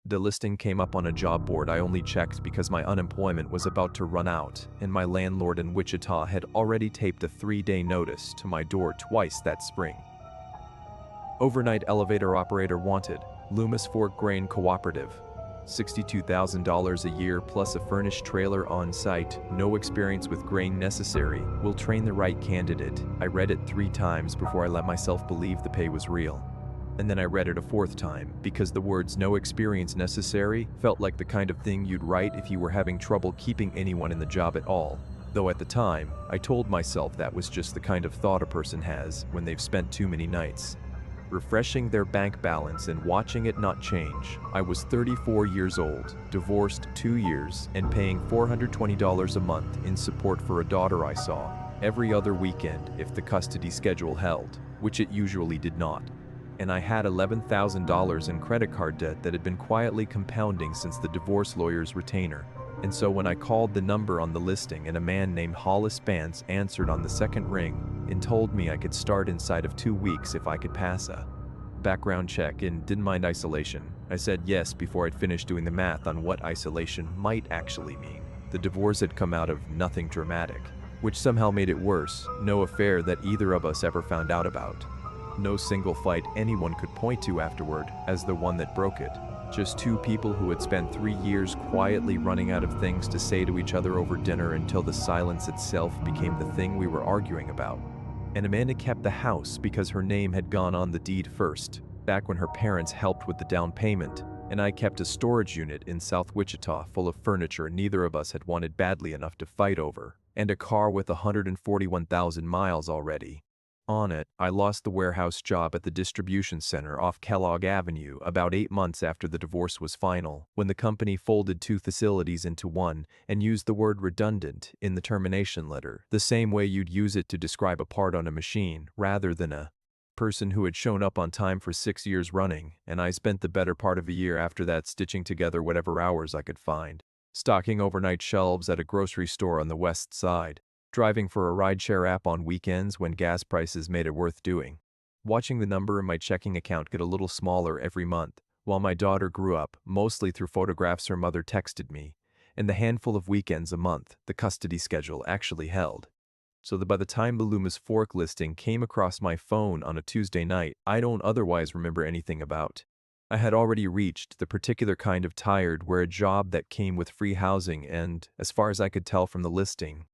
The listing came up on a job board I only checked because my unemployment was about to run out, and my landlord in Wichita had already taped a 3-day notice to my door twice that spring. Overnight elevator operator wanted, Loomis Fork Grain Cooperative. $62,000 a year plus a furnished trailer on site, no experience with grain necessary, will train the right candidate. I read it 3 times before I let myself believe the pay was real. And then I read it a 4th time, because the words "no experience necessary" felt like the kind of thing you'd write if you were having trouble keeping anyone in the job at all. Though at the time, I told myself that was just the kind of thought a person has when they've spent too many nights refreshing their bank balance and watching it not change. I was 34 years old, divorced 2 years, and paying $420 a month in support for a daughter I saw every other weekend if the custody schedule held, which it usually did not. And I had $11,000 in credit card debt that had been quietly compounding since the divorce lawyer's retainer. And so when I called the number on the listing and a man named Hollis Spence answered on the 2nd ring and told me I could start inside of 2 weeks if I could pass a background check and didn't mind isolation, I said yes before I'd finished doing the math on what isolation might actually mean. The divorce had come out of nothing dramatic, which somehow made it worse. No affair that either of us ever found out about. No single fight anyone could point to afterward as the one that broke it. Just 2 people who had spent 3 years quietly running out of things to say to each other over dinner until the silence itself became the thing we were arguing about. And Amanda kept the house because her name had gone on the deed first, back when her parents helped with the down payment, and I kept a storage unit in South Wichita full of furniture neither of us had wanted badly enough to fight over, and a car with 141,000 miles already on it. I lost the warehouse job at the distribution center off Kellogg Avenue about 8 months after the divorce was final, when the company folded 2 facilities into one and used the word redundant in the termination letter, the same way you'd use it to describe a part on a machine rather than a person who had shown up on time for 6 years running. And I spent the better part of a year after that stitching together whatever hours I could find, stocking overnight shelves at a grocery store on the west side, driving for a rideshare app on weekends when gas prices made it worth doing, watching the number in my checking account get a little smaller every month, while my daughter grew up, mostly through photographs her mother texted me, and the handful of weekends a month the custody schedule actually held. So that by the time the Loomis Fork listing came across my phone on a Tuesday night I don't otherwise remember anything about, I had already reached the particular kind of tired where a job that came with free housing and, as far as I could tell from the listing,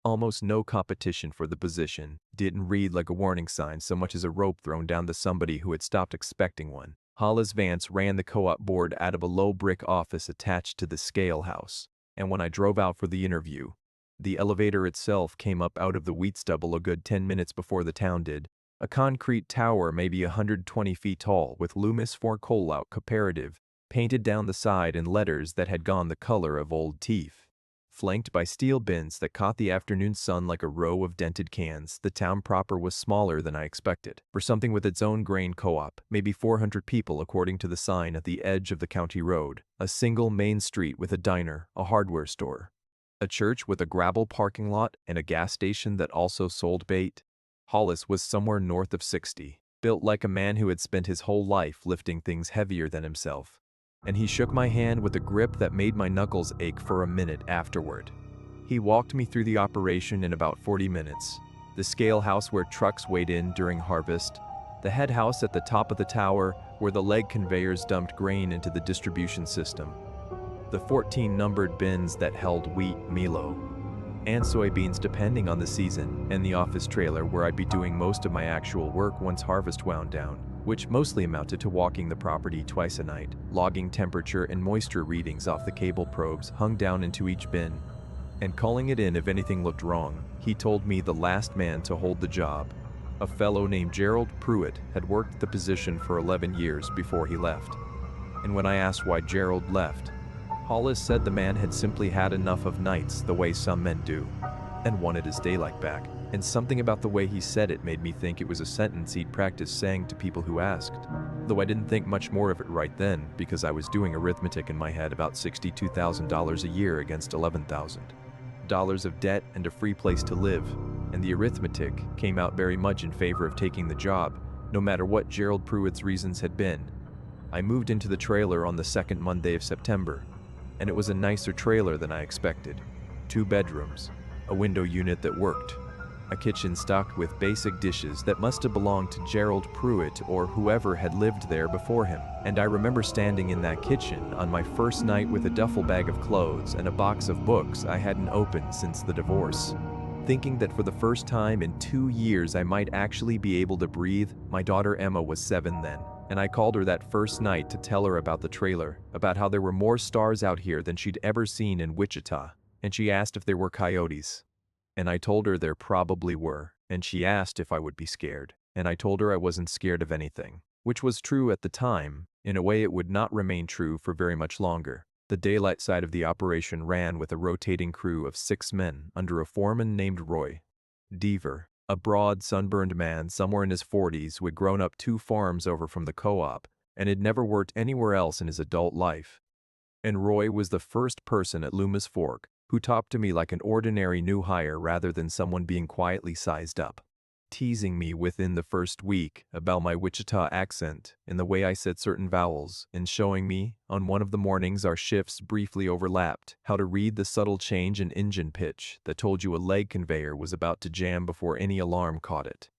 almost no competition for the position, didn't read like a warning sign so much as a rope thrown down to somebody who had stopped expecting one. Hollis Vance ran the co-op board out of a low brick office attached to the scale house, and when I drove out for the interview, the elevator itself came up out of the wheat stubble a good 10 minutes before the town did. A concrete tower maybe 120 feet tall with Loomis Fork Coal-Out Cooperative painted down the side in letters that had gone the color of old teeth. Flanked by steel bins that caught the afternoon sun like a row of dented cans, the town proper was smaller than I expected. For something with its own grain co-op, maybe 400 people according to the sign at the edge of the county road, a single main street with a diner, a hardware store, a church with a gravel parking lot, and a gas station that also sold bait. Hollis was somewhere north of 60, built like a man who had spent his whole life lifting things heavier than himself. And he shook my hand with a grip that made my knuckles ache for a minute afterward. He walked me through the operation in about 40 minutes. The scale house where trucks weighed in during harvest, the head house at the top of the tower where the leg conveyors dumped grain into the distribution system, the 14 numbered bins that held wheat, milo, and soybeans depending on the season, and the office trailer where I'd be doing most of my actual work once harvest wound down, which mostly amounted to walking the property twice a night, logging temperature and moisture readings off the cable probes hung down into each bin, and calling it in if anything looked wrong. He told me the last man to hold the job, a fellow named Gerald Pruitt, had worked the position for 11 years before he left. And when I asked why Gerald left, Hollis said the man had simply had enough of nights the way some men do, and wanted his daylight back. And something about the way he said it made me think it was a sentence he'd practiced saying to people who asked, though I didn't think much more of it right then because I was doing arithmetic in my head about $62,000 a year against $11,000 of debt and a free place to live, and the arithmetic came out very much in favor of taking the job, no matter what Gerald Pruitt's reasons had been. I moved into the trailer on the second Monday of September, and it was a nicer trailer than I expected. 2 bedrooms, a window unit that worked, a kitchen stocked with basic dishes that must have belonged to Gerald Pruitt or whoever had lived there before him. And I remember standing in that kitchen on my first night with a duffel bag of clothes and a box of books I hadn't opened since the divorce, thinking that for the first time in 2 years I might actually be able to breathe. My daughter Emma was 7 then, and I called her that first night to tell her about the trailer, about how there were more stars out here than she'd ever seen in Wichita, and she asked if there were coyotes. And I told her there probably were, and she asked if I would be scared, and I told her I wasn't scared of anything, which was true at the time. In a way, it would not remain true for very much longer. The daylight side of the operation ran with a rotating crew of 6 men under a foreman named Roy Deaver, a broad, sunburned man somewhere in his 40s who had grown up 2 farms over from the co-op and had never worked anywhere else in his adult life. And Roy was the first person at Loomis Fork who talked to me like an ordinary new hire rather than someone being quietly sized up, teasing me within the first week about my Wichita accent and the way I said certain vowels, and showing me, on one of the mornings our shifts briefly overlapped, how to read the subtle change in engine pitch that told you a leg conveyor was about to jam before any alarm caught it.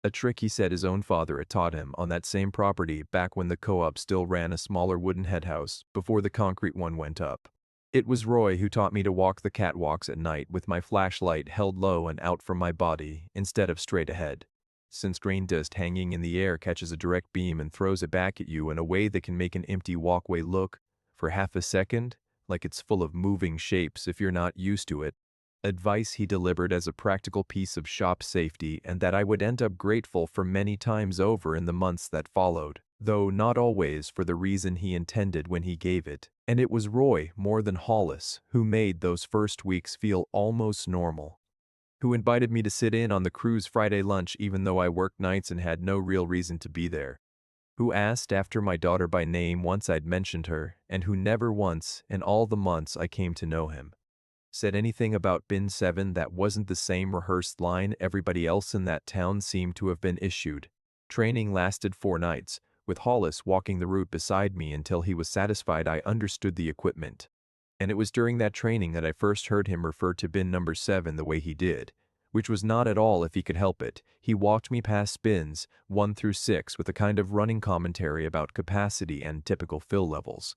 A trick he said his own father had taught him on that same property back when the co-op still ran a smaller wooden headhouse before the concrete one went up. It was Roy who taught me to walk the catwalks at night with my flashlight held low and out from my body instead of straight ahead, since grain dust hanging in the air catches a direct beam and throws it back at you in a way that can make an empty walkway look, for half a second, like it's full of moving shapes if you're not used to it. Advice he delivered as a practical piece of shop safety, and that I would end up grateful for many times over in the months that followed, though not always for the reason he intended when he gave it. And it was Roy, more than Hollis, who made those first weeks feel almost normal, who invited me to sit in on the crew's Friday lunch even though I worked nights and had no real reason to be there, who asked after my daughter by name once I'd mentioned her, and who never once, in all the months I came to know him, said anything about Bin 7 that wasn't the same rehearsed line everybody else in that town seemed to have been issued. Training lasted 4 nights, with Hollis walking the route beside me until he was satisfied I understood the equipment. And it was during that training that I first heard him refer to bin number 7 the way he did, which was not at all if he could help it. He walked me past bins 1 through 6 with a kind of running commentary about capacity and typical fill levels.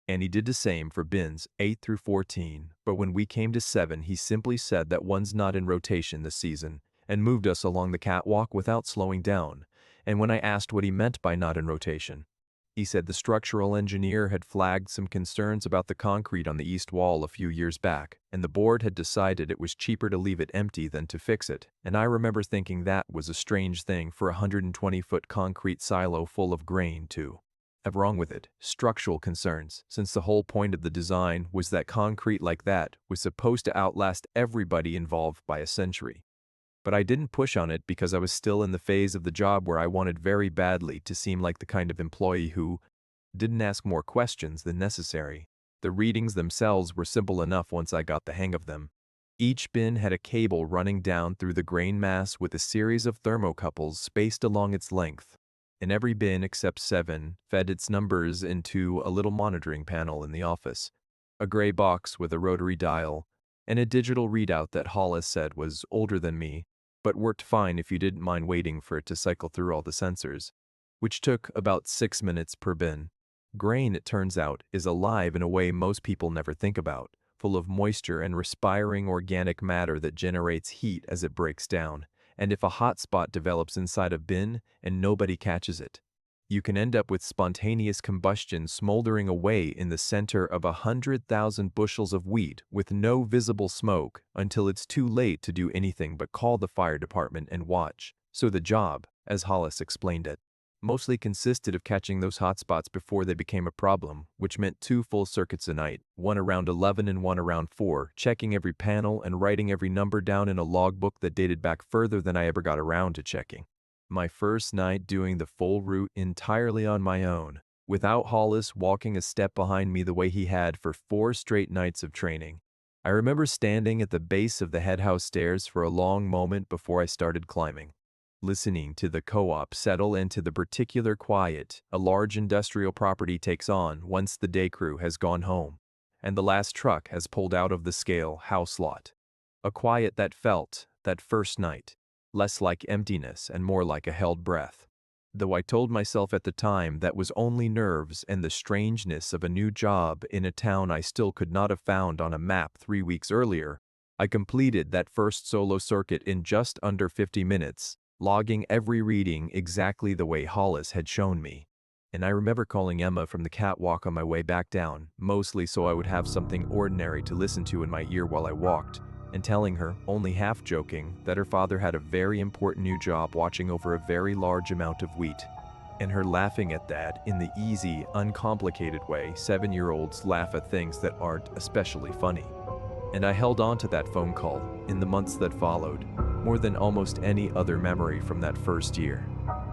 And he did the same for bins 8 through 14, but when we came to 7 he simply said that one's not in rotation this season, and moved us along the catwalk without slowing down. And when I asked what he meant by not in rotation, he said the structural engineer had flagged some concerns about the concrete on the east wall a few years back, and the board had decided it was cheaper to leave it empty than to fix it. And I remember thinking that was a strange thing for a 120-foot concrete silo full of grain to have wrong with it. Structural concerns, since the whole point of the design was that concrete like that was supposed to outlast everybody involved by a century. But I didn't push on it because I was still in the phase of the job where I wanted very badly to seem like the kind of employee who didn't ask more questions than necessary. The readings themselves were simple enough once I got the hang of them. Each bin had a cable running down through the grain mass with a series of thermocouples spaced along its length. And every bin except 7 fed its numbers into a little monitoring panel in the office, a gray box with a rotary dial, and a digital readout that Hollis said was older than me, but worked fine if you didn't mind waiting for it to cycle through all the sensors, which took about 6 minutes per bin. Grain, it turns out, is alive in a way most people never think about, full of moisture and respiring organic matter that generates heat as it breaks down. And if a hot spot develops inside a bin and nobody catches it, you can end up with spontaneous combustion smoldering away in the center of 100,000 bushels of wheat with no visible smoke until it's too late to do anything but call the fire department and watch. So the job, as Hollis explained it, mostly consisted of catching those hot spots before they became a problem, which meant 2 full circuits a night, one around 11 and one around 4, checking every panel and writing every number down in a logbook that dated back further than I ever got around to checking. My first night doing the full route entirely on my own, without Hollis walking a step behind me the way he had for 4 straight nights of training. I remember standing at the base of the headhouse stairs for a long moment before I started climbing. listening to the co-op settle into the particular quiet a large industrial property takes on once the day crew has gone home and the last truck has pulled out of the scale house lot. A quiet that felt, that first night, less like emptiness and more like a held breath. Though I told myself at the time that was only nerves and the strangeness of a new job in a town I still could not have found on a map 3 weeks earlier, I completed that first solo circuit in just under 50 minutes, logging every reading exactly the way Hollis had shown me. And I remember calling Emma from the catwalk on my way back down, mostly so I would have something ordinary to listen to in my ear while I walked, and telling her, only half joking, that her father had a very important new job watching over a very large amount of wheat. And her laughing at that in the easy, uncomplicated way 7-year-olds laugh at things that aren't especially funny. And I held on to that phone call, in the months that followed, more than almost any other memory from that first year.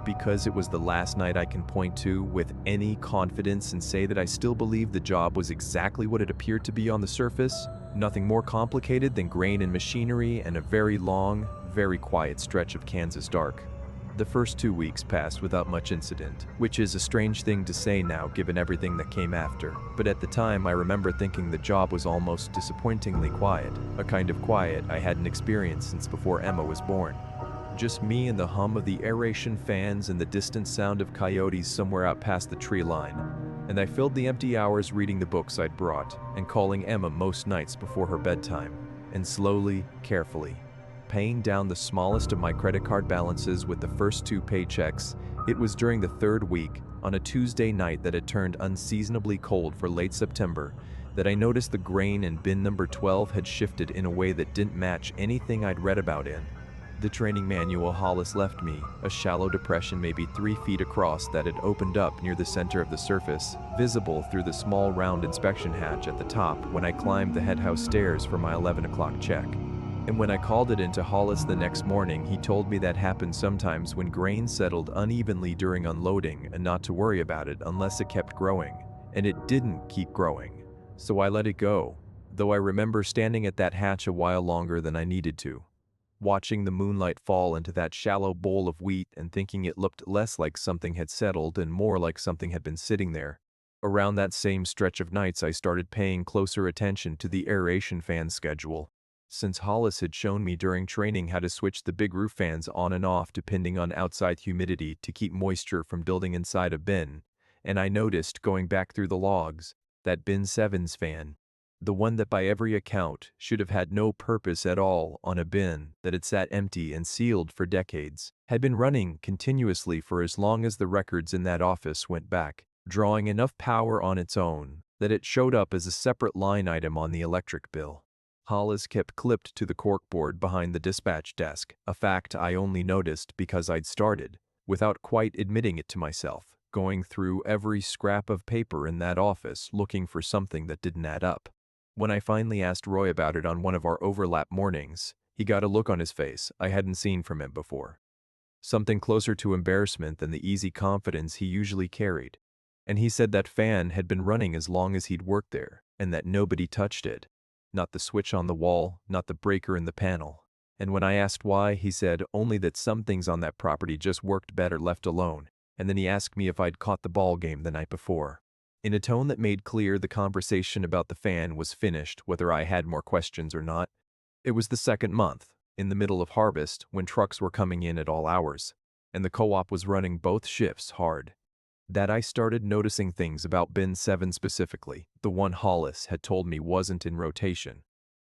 Because it was the last night I can point to with any confidence and say that I still believe the job was exactly what it appeared to be on the surface, nothing more complicated than grain and machinery and a very long, very quiet stretch of Kansas dark. The first 2 weeks passed without much incident, which is a strange thing to say now given everything that came after, but at the time I remember thinking the job was almost disappointingly quiet, a kind of quiet I hadn't experienced since before Emma was born. Just me and the hum of the aeration fans and the distant sound of coyotes somewhere out past the tree line, and I filled the empty hours reading the books I'd brought and calling Emma most nights before her bedtime, and slowly, carefully, paying down the smallest of my credit card balances with the first 2 paychecks. It was during the 3rd week, on a Tuesday night that had turned unseasonably cold for late September, that I noticed the grain in bin number 12 had shifted in a way that didn't match anything I'd read about in the training manual Hollis left me, a shallow depression maybe 3 feet across that had opened up near the center of the surface, visible through the small round inspection hatch at the top when I climbed the headhouse stairs for my 11 o'clock check. And when I called it into Hollis the next morning, he told me that happened sometimes when grain settled unevenly during unloading and not to worry about it unless it kept growing. And it didn't keep growing. So I let it go, though I remember standing at that hatch a while longer than I needed to, watching the moonlight fall into that shallow bowl of wheat and thinking it looked less like something had settled and more like something had been sitting there. Around that same stretch of nights I started paying closer attention to the aeration fan schedule, since Hollis had shown me during training how to switch the big roof fans on and off depending on outside humidity to keep moisture from building inside a bin, and I noticed, going back through the logs, that bin 7's fan, the one that by every account should have had no purpose at all on a bin that had sat empty and sealed for decades, had been running continuously for as long as the records in that office went back, drawing enough power on its own that it showed up as a separate line item on the electric bill. Hollis kept clipped to the corkboard behind the dispatch desk, a fact I only noticed because I'd started, without quite admitting it to myself, going through every scrap of paper in that office looking for something that didn't add up. When I finally asked Roy about it on one of our overlap mornings, he got a look on his face I hadn't seen from him before. Something closer to embarrassment than the easy confidence he usually carried. And he said that fan had been running as long as he'd worked there, and that nobody touched it. Not the switch on the wall, not the breaker in the panel. And when I asked why, he said only that some things on that property just worked better left alone, and then he asked me if I'd caught the ball game the night before. In a tone that made clear the conversation about the fan was finished whether I had more questions or not. It was the 2nd month, in the middle of harvest, when trucks were coming in at all hours, and the co-op was running both shifts hard, that I started noticing things about bin 7 specifically, the one Hollis had told me wasn't in rotation.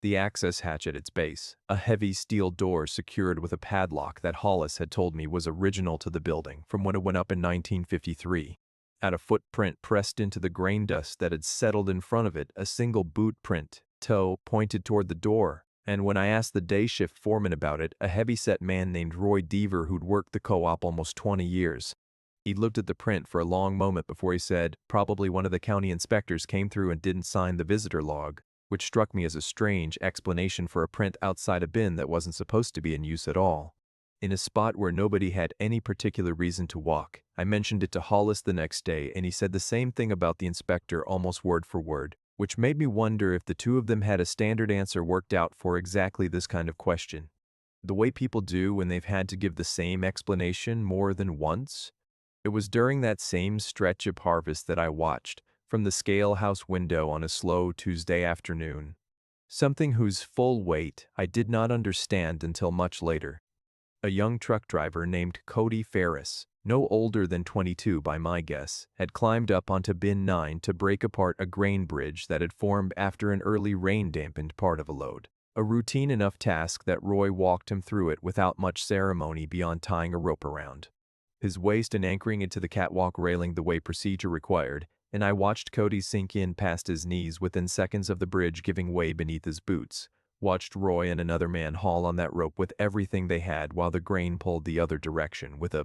The access hatch at its base, a heavy steel door secured with a padlock that Hollis had told me was original to the building from when it went up in 1953. At a footprint pressed into the grain dust that had settled in front of it, a single boot print, toe pointed toward the door, and when I asked the day shift foreman about it, a heavy-set man named Roy Deaver who'd worked the co-op almost 20 years. He looked at the print for a long moment before he said, probably one of the county inspectors came through and didn't sign the visitor log, which struck me as a strange explanation for a print outside a bin that wasn't supposed to be in use at all. In a spot where nobody had any particular reason to walk. I mentioned it to Hollis the next day, and he said the same thing about the inspector almost word for word, which made me wonder if the two of them had a standard answer worked out for exactly this kind of question. The way people do when they've had to give the same explanation more than once. It was during that same stretch of harvest that I watched, from the scale house window on a slow Tuesday afternoon, something whose full weight I did not understand until much later. A young truck driver named Cody Ferris, no older than 22 by my guess, had climbed up onto Bin 9 to break apart a grain bridge that had formed after an early rain-dampened part of a load. A routine enough task that Roy walked him through it without much ceremony beyond tying a rope around his waist and anchoring it to the catwalk railing the way procedure required, and I watched Cody sink in past his knees within seconds of the bridge giving way beneath his boots. Watched Roy and another man haul on that rope with everything they had while the grain pulled the other direction with a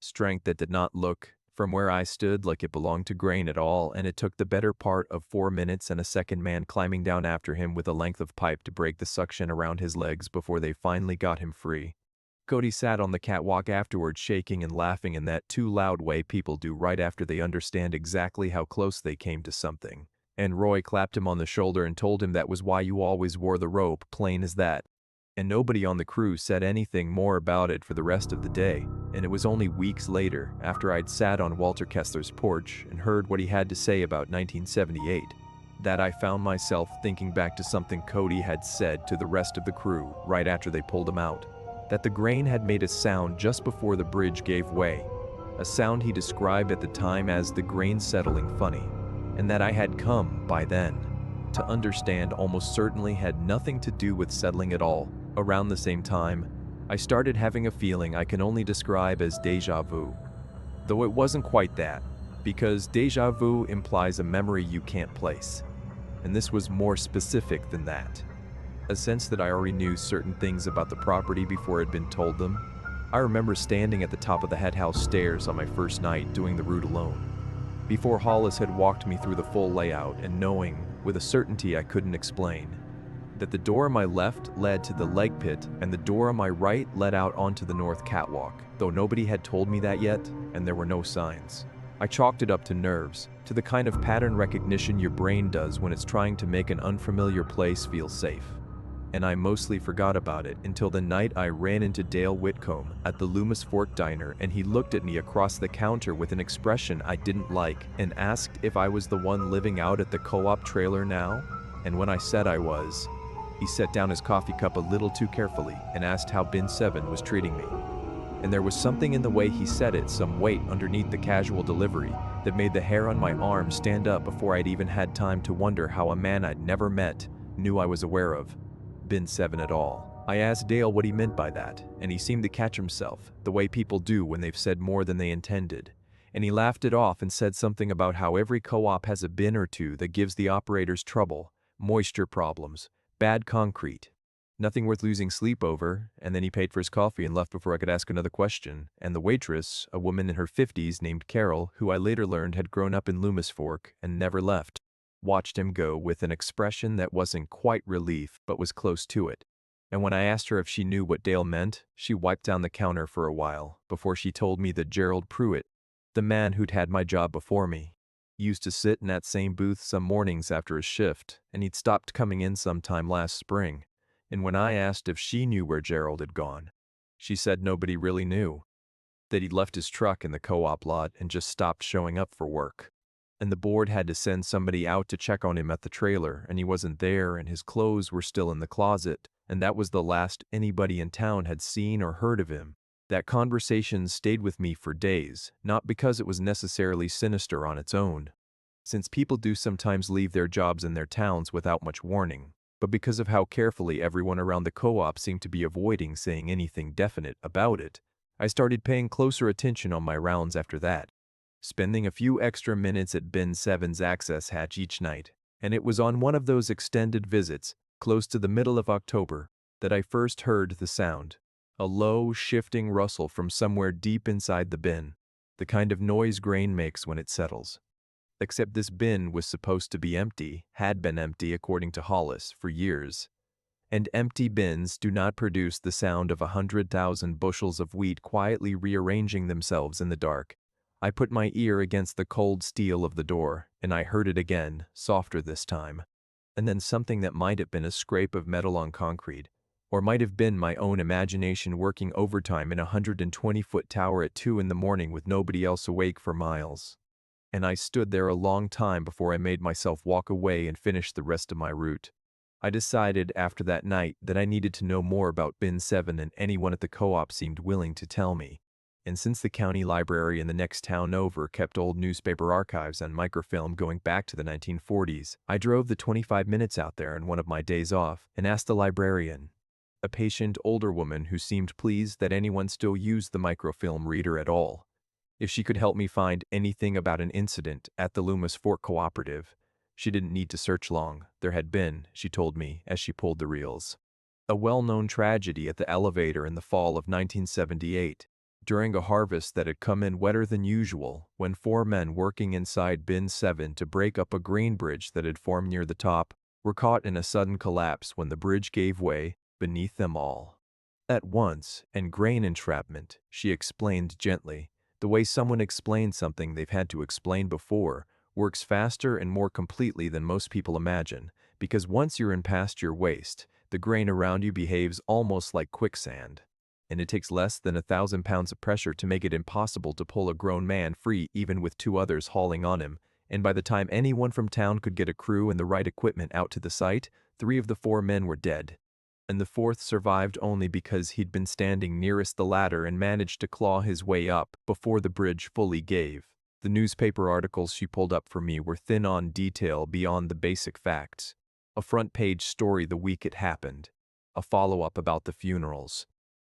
strength that did not look, from where I stood, like it belonged to grain at all, and it took the better part of 4 minutes and a second man climbing down after him with a length of pipe to break the suction around his legs before they finally got him free. Cody sat on the catwalk afterward shaking and laughing in that too loud way people do right after they understand exactly how close they came to something. And Roy clapped him on the shoulder and told him that was why you always wore the rope, plain as that. And nobody on the crew said anything more about it for the rest of the day, and it was only weeks later, after I'd sat on Walter Kessler's porch and heard what he had to say about 1978, that I found myself thinking back to something Cody had said to the rest of the crew right after they pulled him out. That the grain had made a sound just before the bridge gave way, a sound he described at the time as the grain settling funny, and that I had come, by then, to understand almost certainly had nothing to do with settling at all. Around the same time, I started having a feeling I can only describe as déjà vu. Though it wasn't quite that, because déjà vu implies a memory you can't place, and this was more specific than that. A sense that I already knew certain things about the property before I'd been told them. I remember standing at the top of the head house stairs on my first night doing the route alone, before Hollis had walked me through the full layout, and knowing, with a certainty I couldn't explain, that the door on my left led to the leg pit and the door on my right led out onto the north catwalk, though nobody had told me that yet, and there were no signs. I chalked it up to nerves, to the kind of pattern recognition your brain does when it's trying to make an unfamiliar place feel safe. And I mostly forgot about it until the night I ran into Dale Whitcomb at the Loomis Fork Diner, and he looked at me across the counter with an expression I didn't like and asked if I was the one living out at the co-op trailer now. And when I said I was, he set down his coffee cup a little too carefully and asked how Bin 7 was treating me. And there was something in the way he said it, some weight underneath the casual delivery, that made the hair on my arm stand up before I'd even had time to wonder how a man I'd never met knew I was aware of Bin 7 at all. I asked Dale what he meant by that, and he seemed to catch himself, the way people do when they've said more than they intended. And he laughed it off and said something about how every co-op has a bin or two that gives the operators trouble, moisture problems, bad concrete, nothing worth losing sleep over, and then he paid for his coffee and left before I could ask another question, and the waitress, a woman in her 50s named Carol, who I later learned had grown up in Loomis Fork and never left, watched him go with an expression that wasn't quite relief but was close to it. And when I asked her if she knew what Dale meant, she wiped down the counter for a while before she told me that Gerald Pruitt, the man who'd had my job before me, used to sit in that same booth some mornings after his shift, and he'd stopped coming in sometime last spring. And when I asked if she knew where Gerald had gone, she said nobody really knew, that he'd left his truck in the co-op lot and just stopped showing up for work. And the board had to send somebody out to check on him at the trailer, and he wasn't there, and his clothes were still in the closet, and that was the last anybody in town had seen or heard of him. That conversation stayed with me for days, not because it was necessarily sinister on its own, since people do sometimes leave their jobs in their towns without much warning, but because of how carefully everyone around the co-op seemed to be avoiding saying anything definite about it. I started paying closer attention on my rounds after that, spending a few extra minutes at Bin 7's access hatch each night, and it was on one of those extended visits, close to the middle of October, that I first heard the sound, a low, shifting rustle from somewhere deep inside the bin, the kind of noise grain makes when it settles. Except this bin was supposed to be empty, had been empty according to Hollis, for years. And empty bins do not produce the sound of 100,000 bushels of wheat quietly rearranging themselves in the dark. I put my ear against the cold steel of the door, and I heard it again, softer this time. And then something that might have been a scrape of metal on concrete, Or might have been my own imagination working overtime in a 120-foot tower at 2 in the morning with nobody else awake for miles. And I stood there a long time before I made myself walk away and finish the rest of my route. I decided after that night that I needed to know more about Bin 7, and anyone at the co-op seemed willing to tell me. And since the county library in the next town over kept old newspaper archives and microfilm going back to the 1940s, I drove the 25 minutes out there on one of my days off and asked the librarian, a patient older woman who seemed pleased that anyone still used the microfilm reader at all, if she could help me find anything about an incident at the Loomis Fork Cooperative. She didn't need to search long. There had been, she told me as she pulled the reels, a well-known tragedy at the elevator in the fall of 1978, during a harvest that had come in wetter than usual, when 4 men working inside Bin 7 to break up a grain bridge that had formed near the top were caught in a sudden collapse when the bridge gave way beneath them all. At once, and grain entrapment, she explained gently, the way someone explains something they've had to explain before, works faster and more completely than most people imagine, because once you're in past your waist, the grain around you behaves almost like quicksand. And it takes less than 1,000 pounds of pressure to make it impossible to pull a grown man free even with 2 others hauling on him, and by the time anyone from town could get a crew and the right equipment out to the site, 3 of the 4 men were dead. And the 4th survived only because he'd been standing nearest the ladder and managed to claw his way up before the bridge fully gave. The newspaper articles she pulled up for me were thin on detail beyond the basic facts. A front-page story the week it happened, a follow-up about the funerals,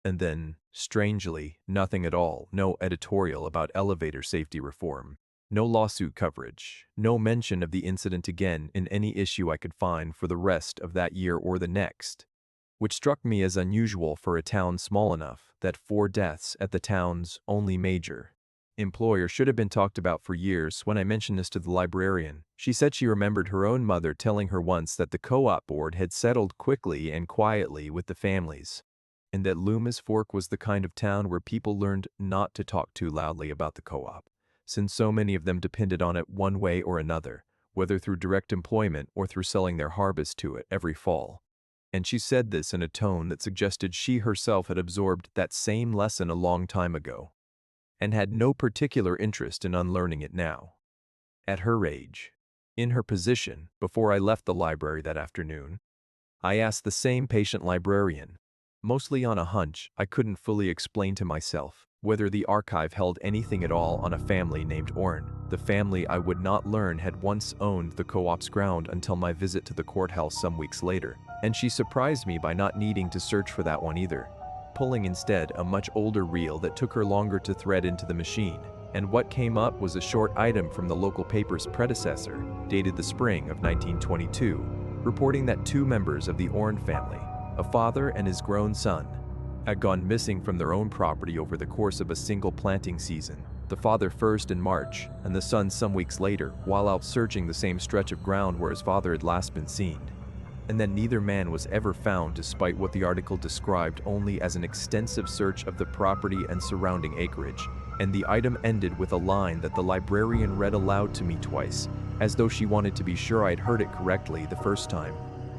and then, strangely, nothing at all, no editorial about elevator safety reform, no lawsuit coverage, no mention of the incident again in any issue I could find for the rest of that year or the next, which struck me as unusual for a town small enough that 4 deaths at the town's only major employer should have been talked about for years. When I mentioned this to the librarian, she said she remembered her own mother telling her once that the co-op board had settled quickly and quietly with the families, and that Loomis Fork was the kind of town where people learned not to talk too loudly about the co-op, since so many of them depended on it one way or another, whether through direct employment or through selling their harvest to it every fall. And she said this in a tone that suggested she herself had absorbed that same lesson a long time ago, and had no particular interest in unlearning it now. At her age, in her position, before I left the library that afternoon, I asked the same patient librarian, mostly on a hunch I couldn't fully explain to myself, whether the archive held anything at all on a family named Orrin, the family I would not learn had once owned the co-op's ground until my visit to the courthouse some weeks later, and she surprised me by not needing to search for that one either, pulling instead a much older reel that took her longer to thread into the machine, and what came up was a short item from the local paper's predecessor, dated the spring of 1922, reporting that 2 members of the Orrin family, a father and his grown son, had gone missing from their own property over the course of a single planting season, the father first in March and the son some weeks later while out searching the same stretch of ground where his father had last been seen, and that neither man was ever found despite what the article described only as an extensive search of the property and surrounding acreage, and the item ended with a line that the librarian read aloud to me twice, as though she wanted to be sure I'd heard it correctly the first time,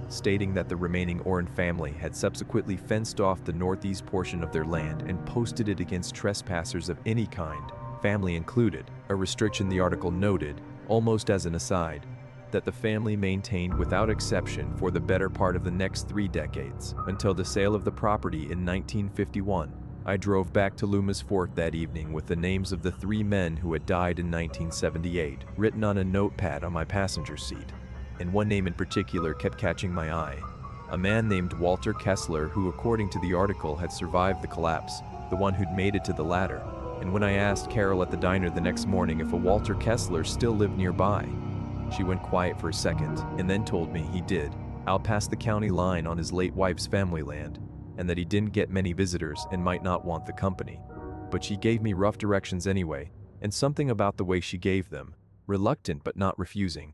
stating that the remaining Orrin family had subsequently fenced off the northeast portion of their land and posted it against trespassers of any kind, family included, a restriction the article noted, almost as an aside, that the family maintained without exception for the better part of the next 3 decades, until the sale of the property in 1951. I drove back to Loomis Fork that evening with the names of the 3 men who had died in 1978 written on a notepad on my passenger seat, and one name in particular kept catching my eye, a man named Walter Kessler who, according to the article, had survived the collapse, the one who'd made it to the ladder. And when I asked Carol at the diner the next morning if a Walter Kessler still lived nearby, she went quiet for a second and then told me he did, out past the county line on his late wife's family land, and that he didn't get many visitors and might not want the company. But she gave me rough directions anyway, and something about the way she gave them, reluctant but not refusing,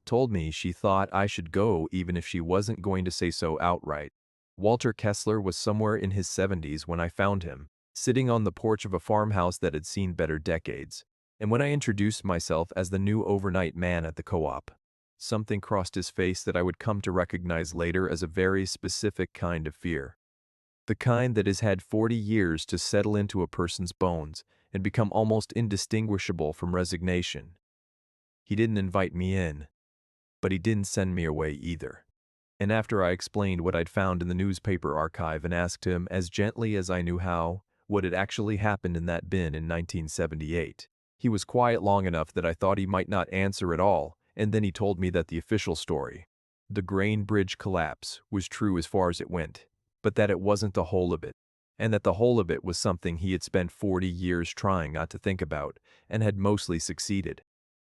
told me she thought I should go even if she wasn't going to say so outright. Walter Kessler was somewhere in his 70s when I found him, sitting on the porch of a farmhouse that had seen better decades. And when I introduced myself as the new overnight man at the co-op, something crossed his face that I would come to recognize later as a very specific kind of fear. The kind that has had 40 years to settle into a person's bones and become almost indistinguishable from resignation. He didn't invite me in, but he didn't send me away either. And after I explained what I'd found in the newspaper archive and asked him, as gently as I knew how, what had actually happened in that bin in 1978, he was quiet long enough that I thought he might not answer at all, and then he told me that the official story, the Grain Bridge collapse, was true as far as it went, but that it wasn't the whole of it, and that the whole of it was something he had spent 40 years trying not to think about, and had mostly succeeded.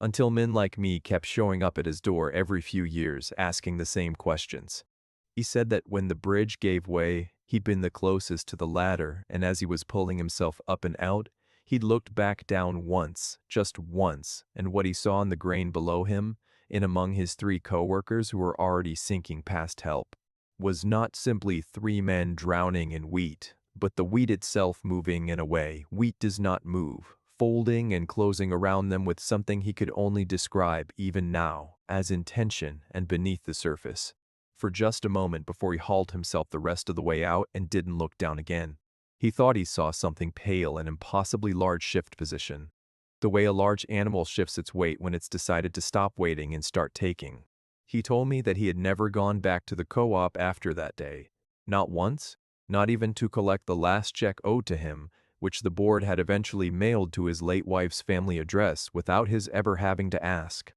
Until men like me kept showing up at his door every few years asking the same questions. He said that when the bridge gave way, he'd been the closest to the ladder, and as he was pulling himself up and out, he'd looked back down once, just once, and what he saw in the grain below him, in among his 3 co-workers who were already sinking past help, was not simply 3 men drowning in wheat, but the wheat itself moving in a way wheat does not move, folding and closing around them with something he could only describe even now as intention and beneath the surface. For just a moment before he hauled himself the rest of the way out and didn't look down again. He thought he saw something pale and impossibly large shift position, the way a large animal shifts its weight when it's decided to stop waiting and start taking. He told me that he had never gone back to the co-op after that day. Not once, not even to collect the last check owed to him, which the board had eventually mailed to his late wife's family address without his ever having to ask,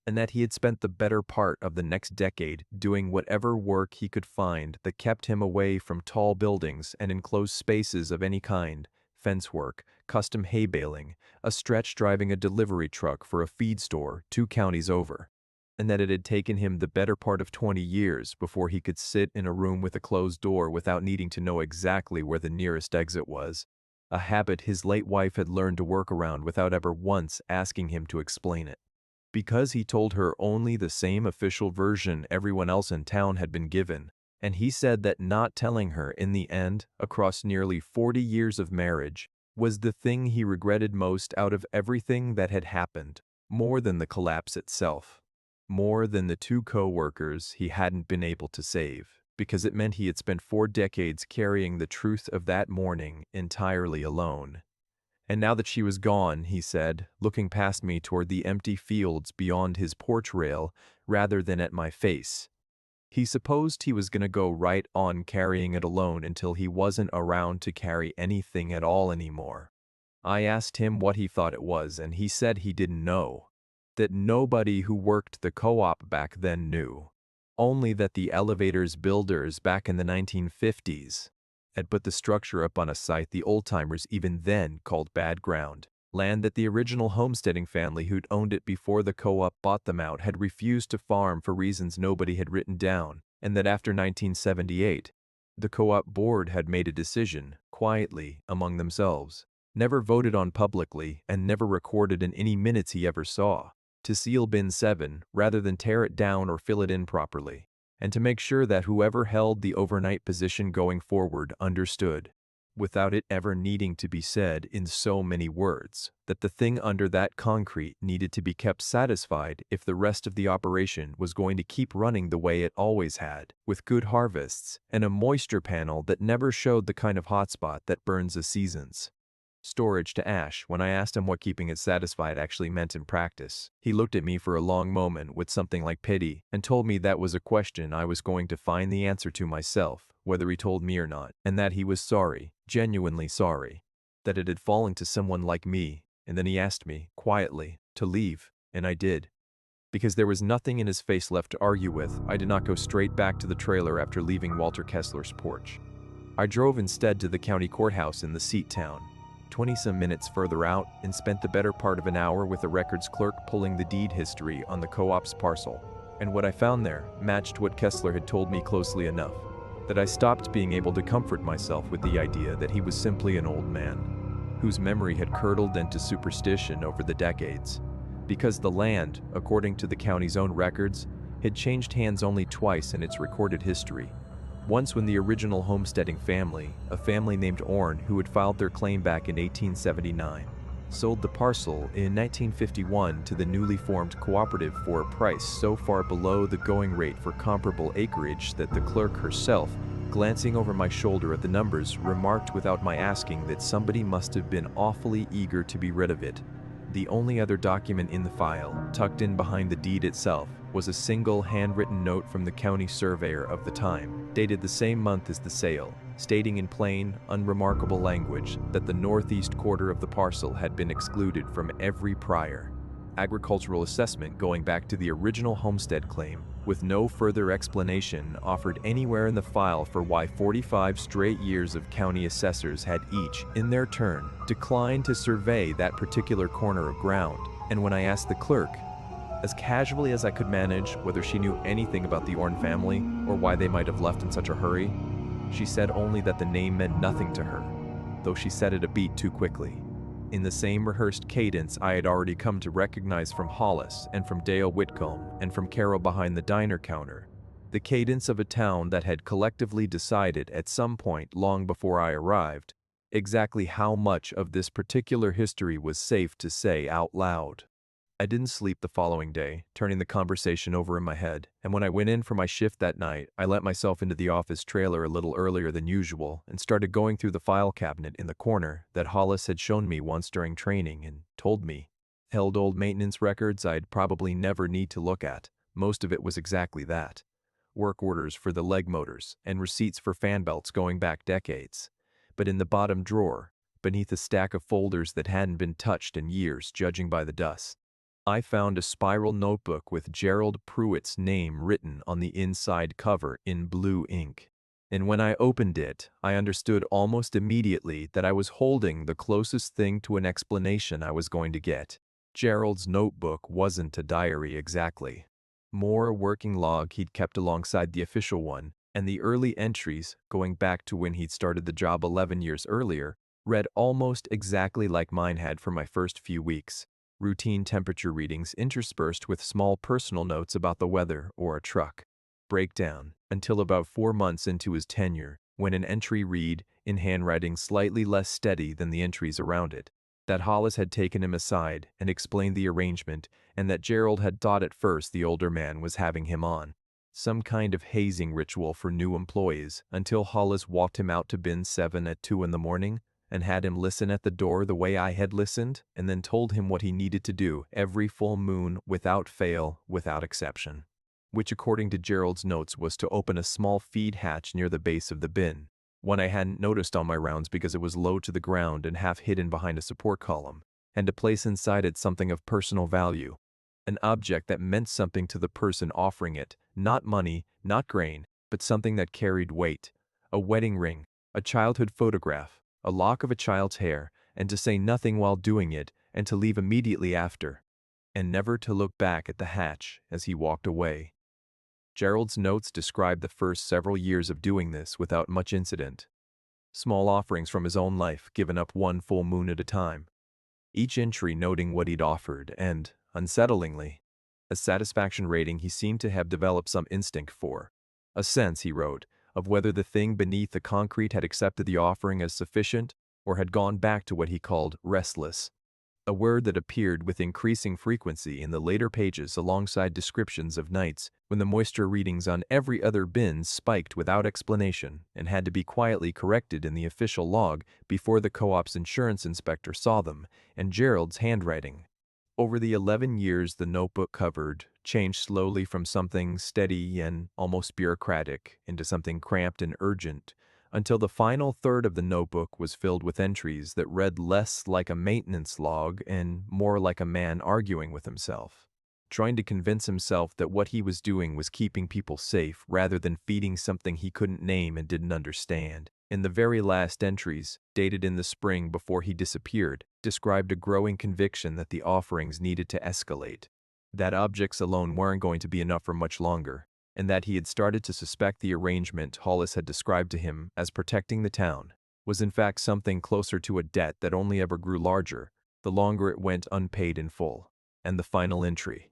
and that he had spent the better part of the next decade doing whatever work he could find that kept him away from tall buildings and enclosed spaces of any kind, fence work, custom hay baling, a stretch driving a delivery truck for a feed store 2 counties over, and that it had taken him the better part of 20 years before he could sit in a room with a closed door without needing to know exactly where the nearest exit was. A habit his late wife had learned to work around without ever once asking him to explain it. Because he told her only the same official version everyone else in town had been given, and he said that not telling her in the end, across nearly 40 years of marriage, was the thing he regretted most out of everything that had happened, more than the collapse itself, more than the 2 co-workers he hadn't been able to save, because it meant he had spent 4 decades carrying the truth of that morning entirely alone. And now that she was gone, he said, looking past me toward the empty fields beyond his porch rail rather than at my face, he supposed he was going to go right on carrying it alone until he wasn't around to carry anything at all anymore. I asked him what he thought it was, and he said he didn't know, that nobody who worked the co-op back then knew. Only that the elevator's builders back in the 1950s had put the structure up on a site the old-timers even then called bad ground, land that the original homesteading family who'd owned it before the co-op bought them out had refused to farm for reasons nobody had written down, and that after 1978, the co-op board had made a decision, quietly, among themselves, never voted on publicly and never recorded in any minutes he ever saw, to seal bin 7 rather than tear it down or fill it in properly, and to make sure that whoever held the overnight position going forward understood, without it ever needing to be said in so many words, that the thing under that concrete needed to be kept satisfied if the rest of the operation was going to keep running the way it always had, with good harvests and a moisture panel that never showed the kind of hotspot that burns the seasons. Storage to ash. When I asked him what keeping it satisfied actually meant in practice, he looked at me for a long moment with something like pity and told me that was a question I was going to find the answer to myself, whether he told me or not, and that he was sorry, genuinely sorry, that it had fallen to someone like me, and then he asked me, quietly, to leave, and I did. Because there was nothing in his face left to argue with, I did not go straight back to the trailer after leaving Walter Kessler's porch. I drove instead to the county courthouse in the seat town, 20-some minutes further out, and spent the better part of an hour with a records clerk pulling the deed history on the co-op's parcel. And what I found there matched what Kessler had told me closely enough, that I stopped being able to comfort myself with the idea that he was simply an old man, whose memory had curdled into superstition over the decades, because the land, according to the county's own records, had changed hands only twice in its recorded history. Once when the original homesteading family, a family named Orne who had filed their claim back in 1879, sold the parcel in 1951 to the newly formed cooperative for a price so far below the going rate for comparable acreage that the clerk herself Glancing over my shoulder at the numbers, remarked without my asking that somebody must have been awfully eager to be rid of it. The only other document in the file, tucked in behind the deed itself, was a single handwritten note from the county surveyor of the time, dated the same month as the sale, stating in plain, unremarkable language that the northeast quarter of the parcel had been excluded from every prior agricultural assessment going back to the original homestead claim, with no further explanation offered anywhere in the file for why 45 straight years of county assessors had each, in their turn, declined to survey that particular corner of ground. And when I asked the clerk, as casually as I could manage, whether she knew anything about the Orne family or why they might have left in such a hurry, she said only that the name meant nothing to her, though she said it a beat too quickly. In the same rehearsed cadence I had already come to recognize from Hollis and from Dale Whitcomb and from Carol behind the diner counter, the cadence of a town that had collectively decided at some point long before I arrived exactly how much of this particular history was safe to say out loud. I didn't sleep the following day, turning the conversation over in my head, and when I went in for my shift that night, I let myself into the office trailer a little earlier than usual and started going through the file cabinet in the corner that Hollis had shown me once during training and told me held old maintenance records I'd probably never need to look at. Most of it was exactly that. Work orders for the leg motors and receipts for fan belts going back decades. But in the bottom drawer, beneath a stack of folders that hadn't been touched in years judging by the dust, I found a spiral notebook with Gerald Pruitt's name written on the inside cover in blue ink. And when I opened it, I understood almost immediately that I was holding the closest thing to an explanation I was going to get. Gerald's notebook wasn't a diary exactly. More a working log he'd kept alongside the official one, and the early entries, going back to when he'd started the job 11 years earlier, read almost exactly like mine had for my first few weeks. Routine temperature readings interspersed with small personal notes about the weather or a truck. Breakdown, until about 4 months into his tenure, when an entry read, in handwriting slightly less steady than the entries around it, that Hollis had taken him aside and explained the arrangement, and that Gerald had thought at first the older man was having him on some kind of hazing ritual for new employees, until Hollis walked him out to bin 7 at 2 in the morning, and had him listen at the door the way I had listened, and then told him what he needed to do every full moon without fail, without exception. Which according to Gerald's notes was to open a small feed hatch near the base of the bin, one I hadn't noticed on my rounds because it was low to the ground and half hidden behind a support column, and to place inside it something of personal value, an object that meant something to the person offering it, not money, not grain, but something that carried weight, a wedding ring, a childhood photograph, a lock of a child's hair, and to say nothing while doing it, and to leave immediately after, and never to look back at the hatch as he walked away. Gerald's notes described the first several years of doing this without much incident. Small offerings from his own life given up one full moon at a time. Each entry noting what he'd offered and, unsettlingly, a satisfaction rating he seemed to have developed some instinct for. A sense, he wrote, of whether the thing beneath the concrete had accepted the offering as sufficient or had gone back to what he called restless, a word that appeared with increasing frequency in the later pages alongside descriptions of nights when the moisture readings on every other bin spiked without explanation and had to be quietly corrected in the official log before the co-op's insurance inspector saw them, and Gerald's handwriting. Over the 11 years the notebook covered, changed slowly from something steady and almost bureaucratic into something cramped and urgent, until the final third of the notebook was filled with entries that read less like a maintenance log and more like a man arguing with himself, trying to convince himself that what he was doing was keeping people safe rather than feeding something he couldn't name and didn't understand. In the very last entries, dated in the spring before he disappeared, described a growing conviction that the offerings needed to escalate, that objects alone weren't going to be enough for much longer, and that he had started to suspect the arrangement Hollis had described to him as protecting the town was in fact something closer to a debt that only ever grew larger the longer it went unpaid in full. And the final entry,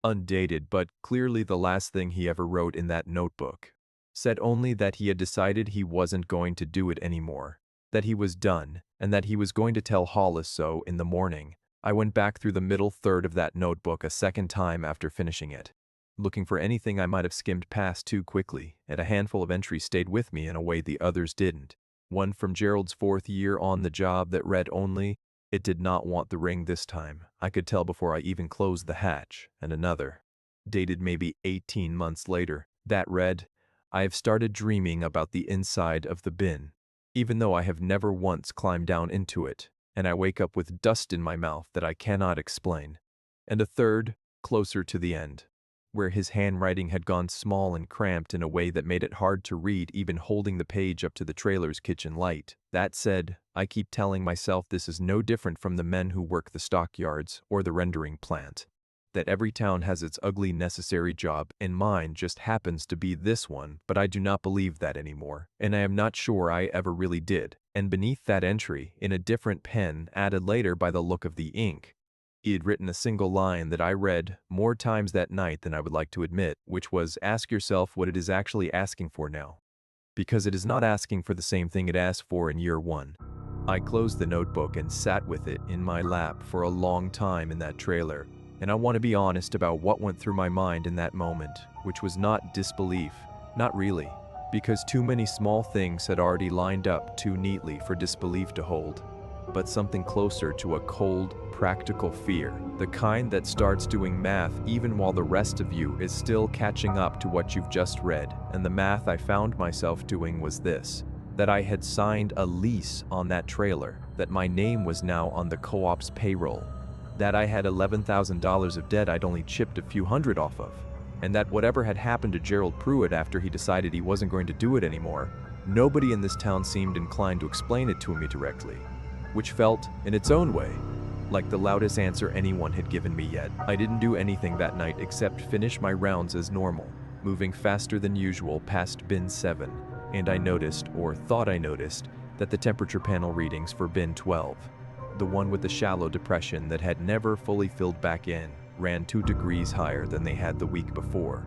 undated but clearly the last thing he ever wrote in that notebook, said only that he had decided he wasn't going to do it anymore, that he was done, and that he was going to tell Hollis so in the morning. I went back through the middle third of that notebook a second time after finishing it. looking for anything I might have skimmed past too quickly, and a handful of entries stayed with me in a way the others didn't. One from Gerald's 4th year on the job that read only, "It did not want the ring this time. I could tell before I even closed the hatch," and another, dated maybe 18 months later, that read, "I have started dreaming about the inside of the bin, even though I have never once climbed down into it, and I wake up with dust in my mouth that I cannot explain." And a third, closer to the end, where his handwriting had gone small and cramped in a way that made it hard to read even holding the page up to the trailer's kitchen light. That said, I keep telling myself this is no different from the men who work the stockyards or the rendering plant. That every town has its ugly necessary job, and mine just happens to be this one, but I do not believe that anymore, and I am not sure I ever really did. And beneath that entry, in a different pen, added later by the look of the ink, he had written a single line that I read more times that night than I would like to admit, which was, "Ask yourself what it is actually asking for now, because it is not asking for the same thing it asked for in year one." I closed the notebook and sat with it in my lap for a long time in that trailer, and I want to be honest about what went through my mind in that moment, which was not disbelief, not really, because too many small things had already lined up too neatly for disbelief to hold, but something closer to a cold, practical fear, the kind that starts doing math even while the rest of you is still catching up to what you've just read. And the math I found myself doing was this: that I had signed a lease on that trailer, that my name was now on the co-op's payroll, that I had $11,000 of debt I'd only chipped a few hundred off of, and that whatever had happened to Gerald Pruitt after he decided he wasn't going to do it anymore, nobody in this town seemed inclined to explain it to me directly, which felt, in its own way, like the loudest answer anyone had given me yet. I didn't do anything that night except finish my rounds as normal, moving faster than usual past bin 7, and I noticed, or thought I noticed, that the temperature panel readings for bin 12, the one with the shallow depression that had never fully filled back in, ran 2 degrees higher than they had the week before,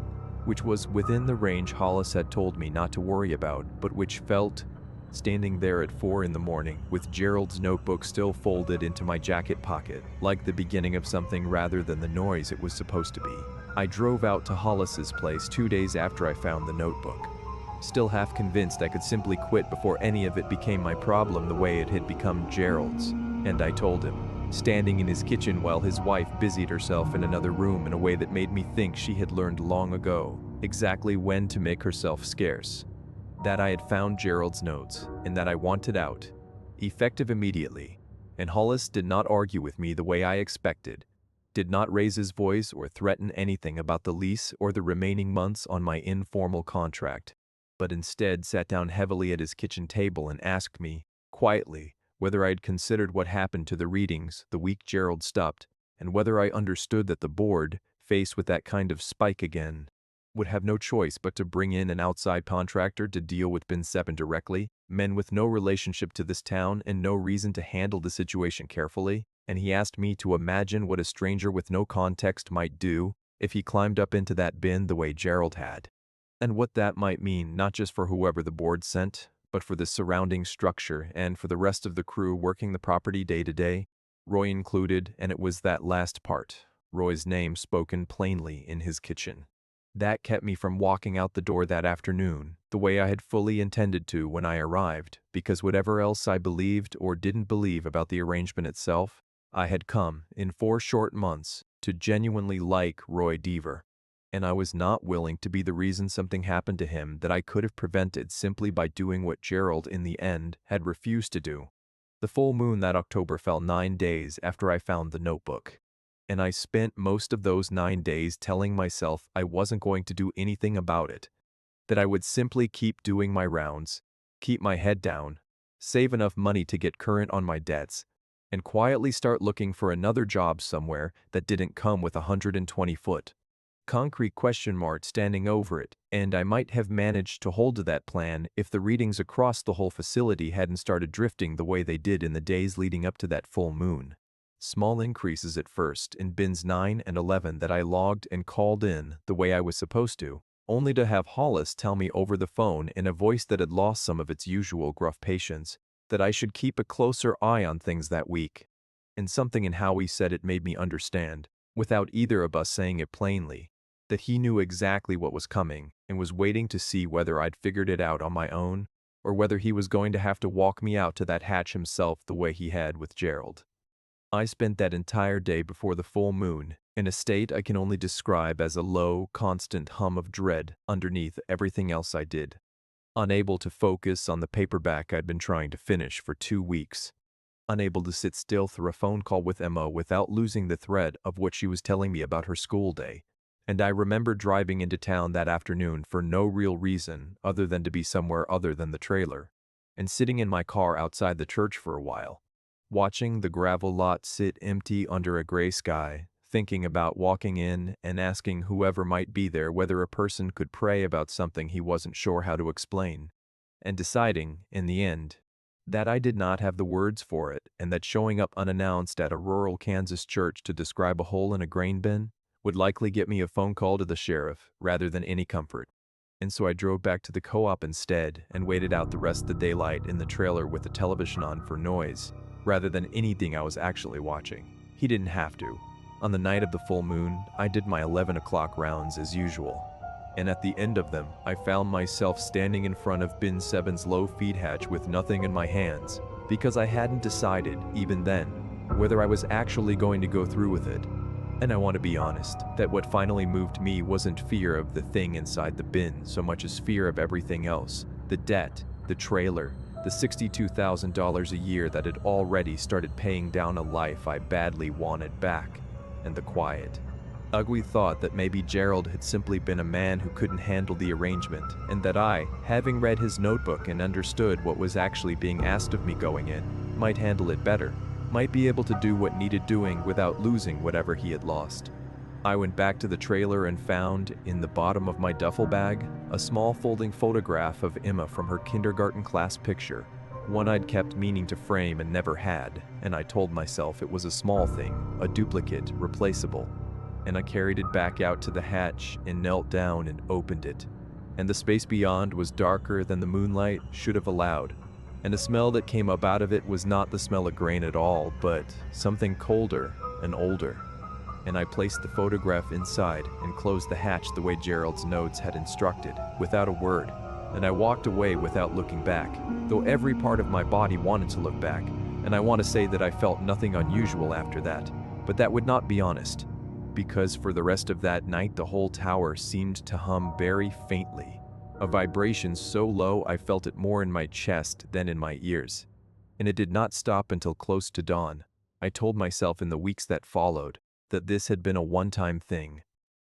which was within the range Hollis had told me not to worry about, but which felt, standing there at 4 in the morning, with Gerald's notebook still folded into my jacket pocket, like the beginning of something rather than the noise it was supposed to be. I drove out to Hollis's place 2 days after I found the notebook, still half convinced I could simply quit before any of it became my problem the way it had become Gerald's. And I told him, standing in his kitchen while his wife busied herself in another room in a way that made me think she had learned long ago exactly when to make herself scarce, that I had found Gerald's notes, and that I wanted out, effective immediately. And Hollis did not argue with me the way I expected, did not raise his voice or threaten anything about the lease or the remaining months on my informal contract, but instead sat down heavily at his kitchen table and asked me, quietly, whether I had considered what happened to the readings the week Gerald stopped, and whether I understood that the board, faced with that kind of spike again, would have no choice but to bring in an outside contractor to deal with bin 7 directly, men with no relationship to this town and no reason to handle the situation carefully. And he asked me to imagine what a stranger with no context might do if he climbed up into that bin the way Gerald had, and what that might mean not just for whoever the board sent, but for the surrounding structure and for the rest of the crew working the property day to day, Roy included. And it was that last part, Roy's name spoken plainly in his kitchen, that kept me from walking out the door that afternoon the way I had fully intended to when I arrived, because whatever else I believed or didn't believe about the arrangement itself, I had come, in 4 short months, to genuinely like Roy Deaver, and I was not willing to be the reason something happened to him that I could have prevented simply by doing what Gerald in the end had refused to do. The full moon that October fell 9 days after I found the notebook, and I spent most of those 9 days telling myself I wasn't going to do anything about it, that I would simply keep doing my rounds, keep my head down, save enough money to get current on my debts, and quietly start looking for another job somewhere that didn't come with 120-foot concrete question mark standing over it, and I might have managed to hold to that plan if the readings across the whole facility hadn't started drifting the way they did in the days leading up to that full moon. Small increases at first in bins 9 and 11 that I logged and called in the way I was supposed to, only to have Hollis tell me over the phone in a voice that had lost some of its usual gruff patience that I should keep a closer eye on things that week. And something in how he said it made me understand, without either of us saying it plainly, that he knew exactly what was coming and was waiting to see whether I'd figured it out on my own or whether he was going to have to walk me out to that hatch himself the way he had with Gerald. I spent that entire day before the full moon in a state I can only describe as a low, constant hum of dread underneath everything else I did, unable to focus on the paperback I'd been trying to finish for 2 weeks, unable to sit still through a phone call with Emma without losing the thread of what she was telling me about her school day. And I remember driving into town that afternoon for no real reason other than to be somewhere other than the trailer, and sitting in my car outside the church for a while, watching the gravel lot sit empty under a gray sky, thinking about walking in and asking whoever might be there whether a person could pray about something he wasn't sure how to explain, and deciding, in the end, that I did not have the words for it and that showing up unannounced at a rural Kansas church to describe a hole in a grain bin would likely get me a phone call to the sheriff rather than any comfort. And so I drove back to the co-op instead and waited out the rest of the daylight in the trailer with the television on for noise, rather than anything I was actually watching. He didn't have to. On the night of the full moon, I did my 11 o'clock rounds as usual. And at the end of them, I found myself standing in front of Bin 7's low feed hatch with nothing in my hands, because I hadn't decided, even then, whether I was actually going to go through with it. And I want to be honest, that what finally moved me wasn't fear of the thing inside the bin so much as fear of everything else. The debt, the trailer, the $62,000 a year that had already started paying down a life I badly wanted back, and the quiet, ugly thought that maybe Gerald had simply been a man who couldn't handle the arrangement, and that I, having read his notebook and understood what was actually being asked of me going in, might handle it better, might be able to do what needed doing without losing whatever he had lost. I went back to the trailer and found, in the bottom of my duffel bag, a small folding photograph of Emma from her kindergarten class picture, one I'd kept meaning to frame and never had, and I told myself it was a small thing, a duplicate, replaceable. And I carried it back out to the hatch and knelt down and opened it. And the space beyond was darker than the moonlight should have allowed, and the smell that came up out of it was not the smell of grain at all, but something colder and older. And I placed the photograph inside and closed the hatch the way Gerald's notes had instructed, without a word, and I walked away without looking back, though every part of my body wanted to look back, and I want to say that I felt nothing unusual after that, but that would not be honest, because for the rest of that night the whole tower seemed to hum very faintly, a vibration so low I felt it more in my chest than in my ears. And it did not stop until close to dawn. I told myself in the weeks that followed that this had been a one-time thing,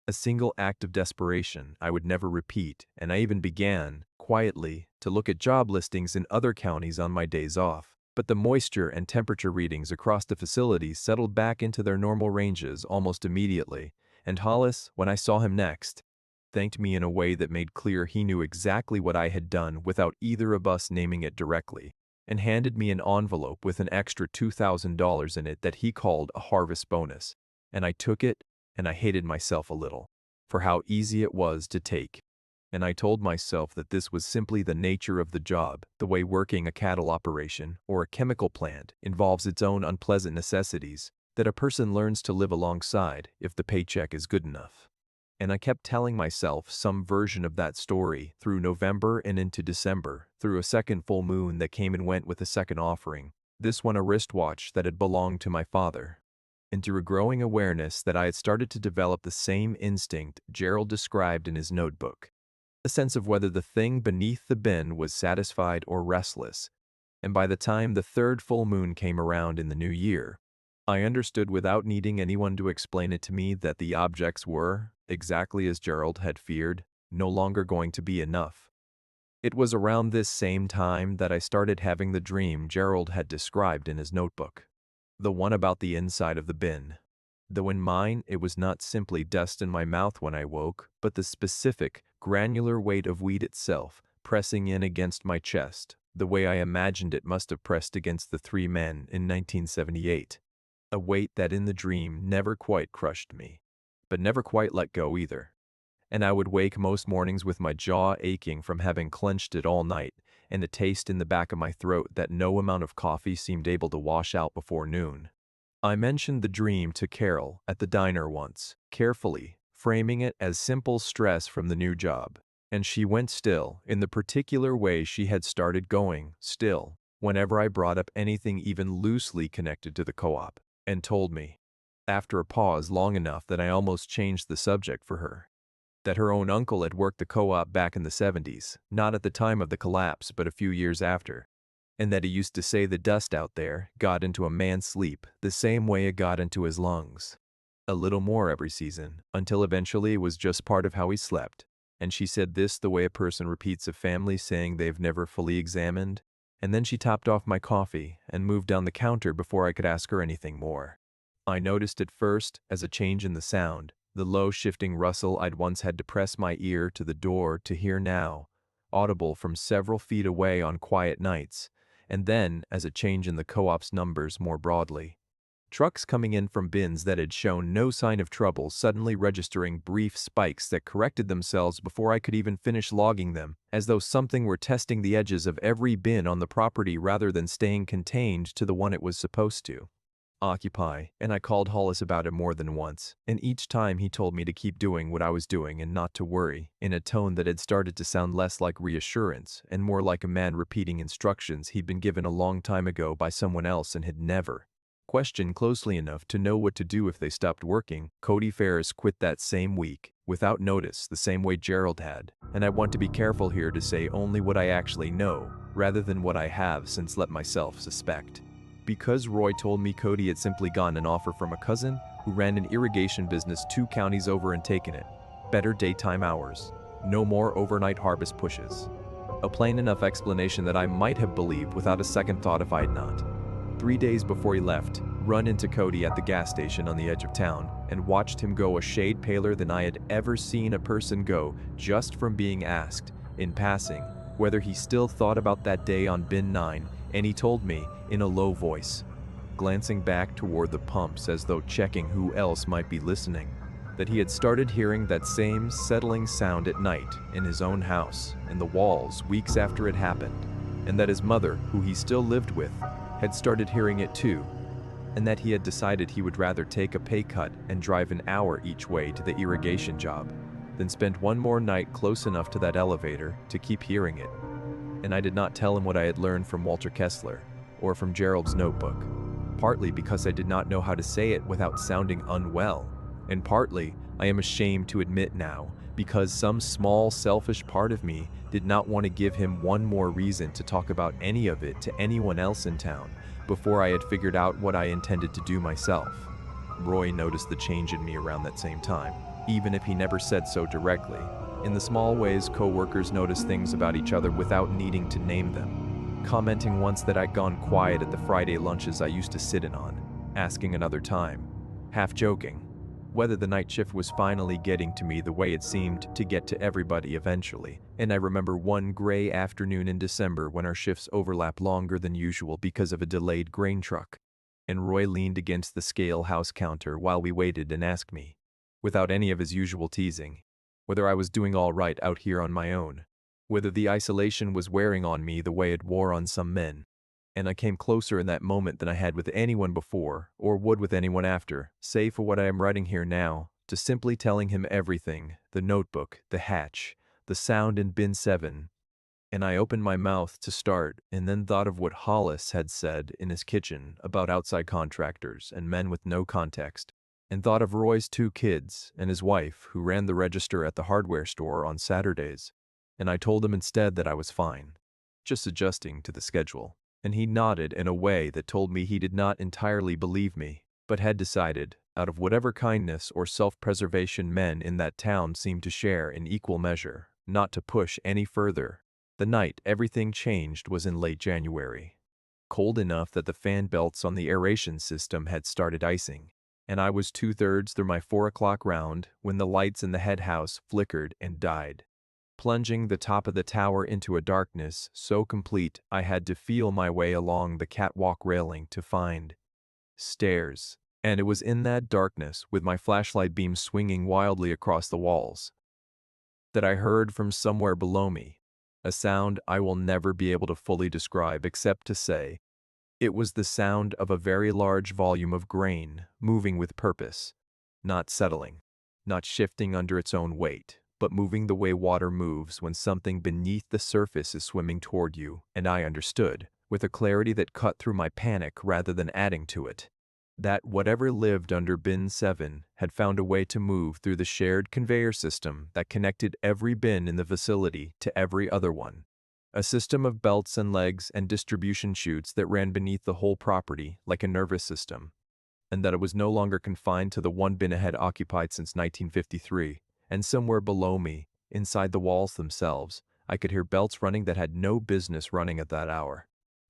a single act of desperation I would never repeat, and I even began, quietly, to look at job listings in other counties on my days off. But the moisture and temperature readings across the facility settled back into their normal ranges almost immediately, and Hollis, when I saw him next, thanked me in a way that made clear he knew exactly what I had done without either of us naming it directly, and handed me an envelope with an extra $2,000 in it that he called a harvest bonus. And I took it, and I hated myself a little for how easy it was to take. And I told myself that this was simply the nature of the job, the way working a cattle operation or a chemical plant involves its own unpleasant necessities that a person learns to live alongside if the paycheck is good enough. And I kept telling myself some version of that story through November and into December, through a second full moon that came and went with a second offering, this one a wristwatch that had belonged to my father, and through a growing awareness that I had started to develop the same instinct Gerald described in his notebook, a sense of whether the thing beneath the bin was satisfied or restless. And by the time the third full moon came around in the new year, I understood without needing anyone to explain it to me that the objects were, exactly as Gerald had feared, no longer going to be enough. It was around this same time that I started having the dream Gerald had described in his notebook, the one about the inside of the bin. Though in mine it was not simply dust in my mouth when I woke, but the specific, granular weight of wheat itself pressing in against my chest, the way I imagined it must have pressed against the three men in 1978. A weight that in the dream never quite crushed me, but never quite let go either. And I would wake most mornings with my jaw aching from having clenched it all night, and a taste in the back of my throat that no amount of coffee seemed able to wash out before noon. I mentioned the dream to Carol at the diner once, carefully, framing it as simple stress from the new job. And she went still, in the particular way she had started going, still, whenever I brought up anything even loosely connected to the co-op, and told me, after a pause long enough that I almost changed the subject for her, that her own uncle had worked the co-op back in the 70s, not at the time of the collapse but a few years after, and that he used to say the dust out there got into a man's sleep the same way it got into his lungs. A little more every season, until eventually it was just part of how he slept. And she said this the way a person repeats a family saying they've never fully examined, and then she topped off my coffee and moved down the counter before I could ask her anything more. I noticed it first as a change in the sound, the low shifting rustle I'd once had to press my ear to the door to hear now, audible from several feet away on quiet nights, and then as a change in the co-op's numbers more broadly. Trucks coming in from bins that had shown no sign of trouble suddenly registering brief spikes that corrected themselves before I could even finish logging them, as though something were testing the edges of every bin on the property rather than staying contained to the one it was supposed to occupy, and I called Hollis about it more than once, and each time he told me to keep doing what I was doing and not to worry, in a tone that had started to sound less like reassurance and more like a man repeating instructions he'd been given a long time ago by someone else and had never questioned closely enough to know what to do if they stopped working. Cody Ferris quit that same week, without notice, the same way Gerald had, and I want to be careful here to say only what I actually know, rather than what I have since let myself suspect. Because Roy told me Cody had simply gotten an offer from a cousin who ran an irrigation business 2 counties over and taken it. Better daytime hours. No more overnight harvest pushes. A plain enough explanation that I might have believed without a second thought if I had not. 3 days before he left, run into Cody at the gas station on the edge of town and watched him go a shade paler than I had ever seen a person go just from being asked, in passing, whether he still thought about that day on bin 9, and he told me, in a low voice, glancing back toward the pumps as though checking who else might be listening, that he had started hearing that same settling sound at night in his own house, in the walls, weeks after it happened, and that his mother, who he still lived with, had started hearing it too, and that he had decided he would rather take a pay cut and drive an hour each way to the irrigation job than spend one more night close enough to that elevator to keep hearing it. And I did not tell him what I had learned from Walter Kessler or from Gerald's notebook, partly because I did not know how to say it without sounding unwell, and partly, I am ashamed to admit now, because some small selfish part of me did not want to give him one more reason to talk about any of it to anyone else in town before I had figured out what I intended to do myself. Roy noticed the change in me around that same time, even if he never said so directly. In the small ways co-workers notice things about each other without needing to name them, commenting once that I'd gone quiet at the Friday lunches I used to sit in on, asking another time, half joking, whether the night shift was finally getting to me the way it seemed to get to everybody eventually. And I remember one gray afternoon in December when our shifts overlapped longer than usual because of a delayed grain truck, and Roy leaned against the scale house counter while we waited and asked me, without any of his usual teasing, whether I was doing all right out here on my own, whether the isolation was wearing on me the way it wore on some men. And I came closer in that moment than I had with anyone before, or would with anyone after, save for what I am writing here now, to simply telling him everything, the notebook, the hatch, the sound in bin 7. And I opened my mouth to start and then thought of what Hollis had said in his kitchen about outside contractors and men with no context, and thought of Roy's 2 kids and his wife who ran the register at the hardware store on Saturdays. And I told him instead that I was fine, just adjusting to the schedule. And he nodded in a way that told me he did not entirely believe me, but had decided, out of whatever kindness or self-preservation men in that town seemed to share in equal measure, not to push any further. The night everything changed was in late January. Cold enough that the fan belts on the aeration system had started icing, and I was 2/3 through my 4 o'clock round when the lights in the head house flickered and died, plunging the top of the tower into a darkness so complete I had to feel my way along the catwalk railing to find stairs. And it was in that darkness, with my flashlight beam swinging wildly across the walls, that I heard from somewhere below me a sound I will never be able to fully describe except to say it was the sound of a very large volume of grain moving with purpose, not settling. not shifting under its own weight, but moving the way water moves when something beneath the surface is swimming toward you, and I understood, with a clarity that cut through my panic rather than adding to it, that whatever lived under bin 7 had found a way to move through the shared conveyor system that connected every bin in the facility to every other one. A system of belts and legs and distribution chutes that ran beneath the whole property like a nervous system, and that it was no longer confined to the one bin it had occupied since 1953, and somewhere below me, inside the walls themselves, I could hear belts running that had no business running at that hour.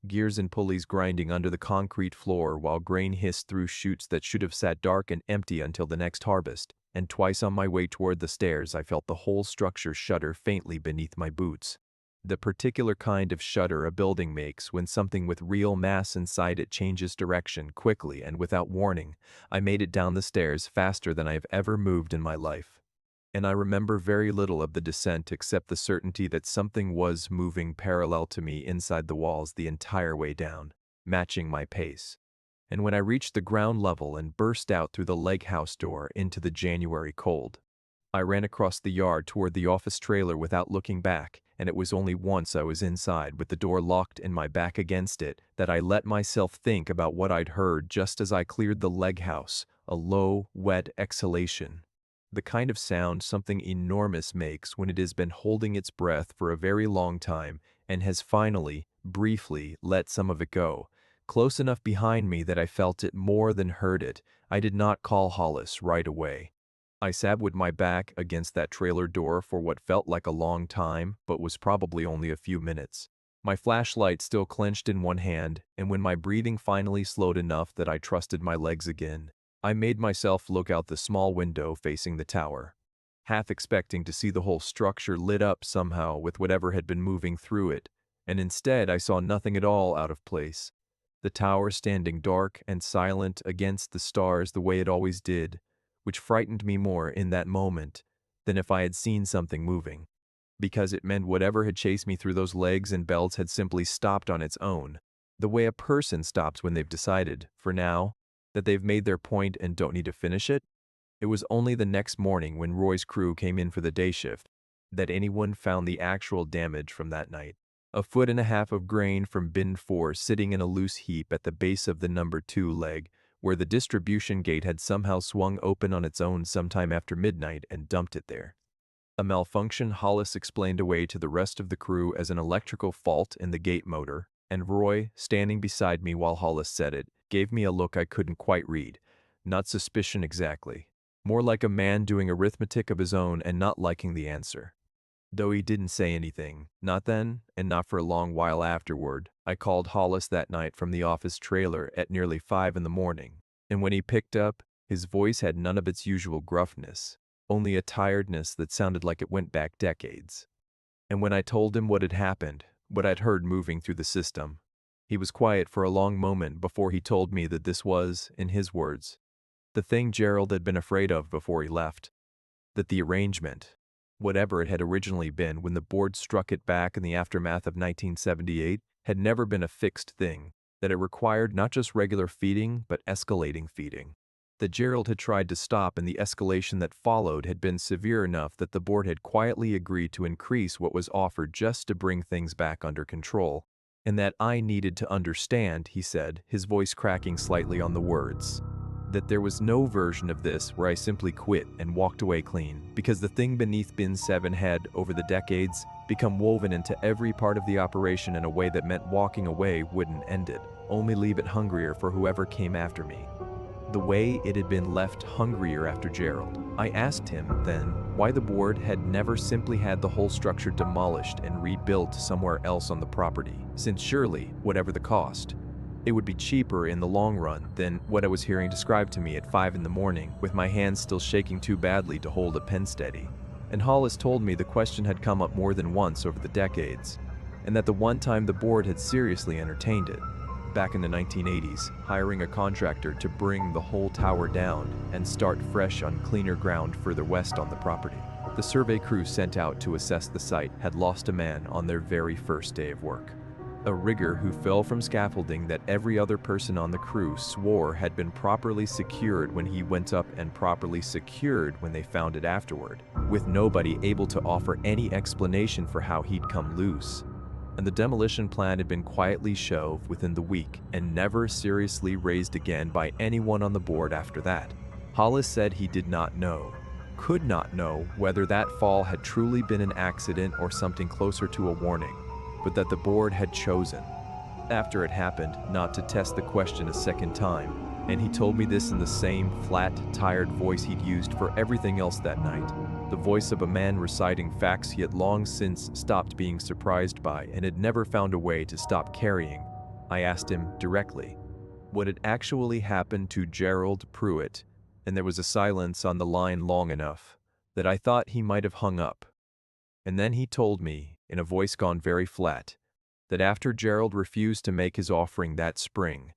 Gears and pulleys grinding under the concrete floor while grain hissed through chutes that should have sat dark and empty until the next harvest, and twice on my way toward the stairs I felt the whole structure shudder faintly beneath my boots. The particular kind of shudder a building makes when something with real mass inside it changes direction quickly and without warning. I made it down the stairs faster than I have ever moved in my life. And I remember very little of the descent except the certainty that something was moving parallel to me inside the walls the entire way down, matching my pace. And when I reached the ground level and burst out through the leg house door into the January cold, I ran across the yard toward the office trailer without looking back, and it was only once I was inside with the door locked and my back against it that I let myself think about what I'd heard just as I cleared the leg house, a low, wet exhalation. The kind of sound something enormous makes when it has been holding its breath for a very long time and has finally, briefly, let some of it go. Close enough behind me that I felt it more than heard it. I did not call Hollis right away. I sat with my back against that trailer door for what felt like a long time, but was probably only a few minutes. My flashlight still clenched in one hand, and when my breathing finally slowed enough that I trusted my legs again, I made myself look out the small window facing the tower, half expecting to see the whole structure lit up somehow with whatever had been moving through it, and instead I saw nothing at all out of place. The tower standing dark and silent against the stars the way it always did, which frightened me more in that moment than if I had seen something moving, because it meant whatever had chased me through those legs and belts had simply stopped on its own, the way a person stops when they've decided, for now, that they've made their point and don't need to finish it. It was only the next morning when Roy's crew came in for the day shift that anyone found the actual damage from that night. 1.5 feet of grain from bin 4 sitting in a loose heap at the base of the number 2 leg, where the distribution gate had somehow swung open on its own sometime after midnight and dumped it there. A malfunction Hollis explained away to the rest of the crew as an electrical fault in the gate motor, and Roy, standing beside me while Hollis said it, gave me a look I couldn't quite read. Not suspicion exactly. More like a man doing arithmetic of his own and not liking the answer. Though he didn't say anything, not then, and not for a long while afterward. I called Hollis that night from the office trailer at nearly 5 in the morning, and when he picked up, his voice had none of its usual gruffness, only a tiredness that sounded like it went back decades. And when I told him what had happened, what I'd heard moving through the system, he was quiet for a long moment before he told me that this was, in his words, the thing Gerald had been afraid of before he left. That the arrangement, whatever it had originally been when the board struck it back in the aftermath of 1978, had never been a fixed thing, that it required not just regular feeding but escalating feeding. That Gerald had tried to stop and the escalation that followed had been severe enough that the board had quietly agreed to increase what was offered just to bring things back under control. And that I needed to understand, he said, his voice cracking slightly on the words, that there was no version of this where I simply quit and walked away clean, because the thing beneath bin 7 had, over the decades, become woven into every part of the operation in a way that meant walking away wouldn't end it, only leave it hungrier for whoever came after me. The way it had been left hungrier after Gerald. I asked him, then, why the board had never simply had the whole structure demolished and rebuilt somewhere else on the property, since surely, whatever the cost, it would be cheaper in the long run than what I was hearing described to me at 5 in the morning, with my hands still shaking too badly to hold a pen steady. And Hollis told me the question had come up more than once over the decades, and that the one time the board had seriously entertained it, back in the 1980s, hiring a contractor to bring the whole tower down and start fresh on cleaner ground further west on the property. The survey crew sent out to assess the site had lost a man on their very first day of work. A rigger who fell from scaffolding that every other person on the crew swore had been properly secured when he went up and properly secured when they found it afterward, with nobody able to offer any explanation for how he'd come loose. And the demolition plan had been quietly shelved within the week and never seriously raised again by anyone on the board after that. Hollis said he did not know, could not know whether that fall had truly been an accident or something closer to a warning, but that the board had chosen, after it happened, not to test the question a second time, and he told me this in the same flat, tired voice he'd used for everything else that night, the voice of a man reciting facts he had long since stopped being surprised by and had never found a way to stop carrying. I asked him directly what had actually happened to Gerald Pruitt, and there was a silence on the line long enough that I thought he might have hung up. And then he told me, in a voice gone very flat, that after Gerald refused to make his offering that spring,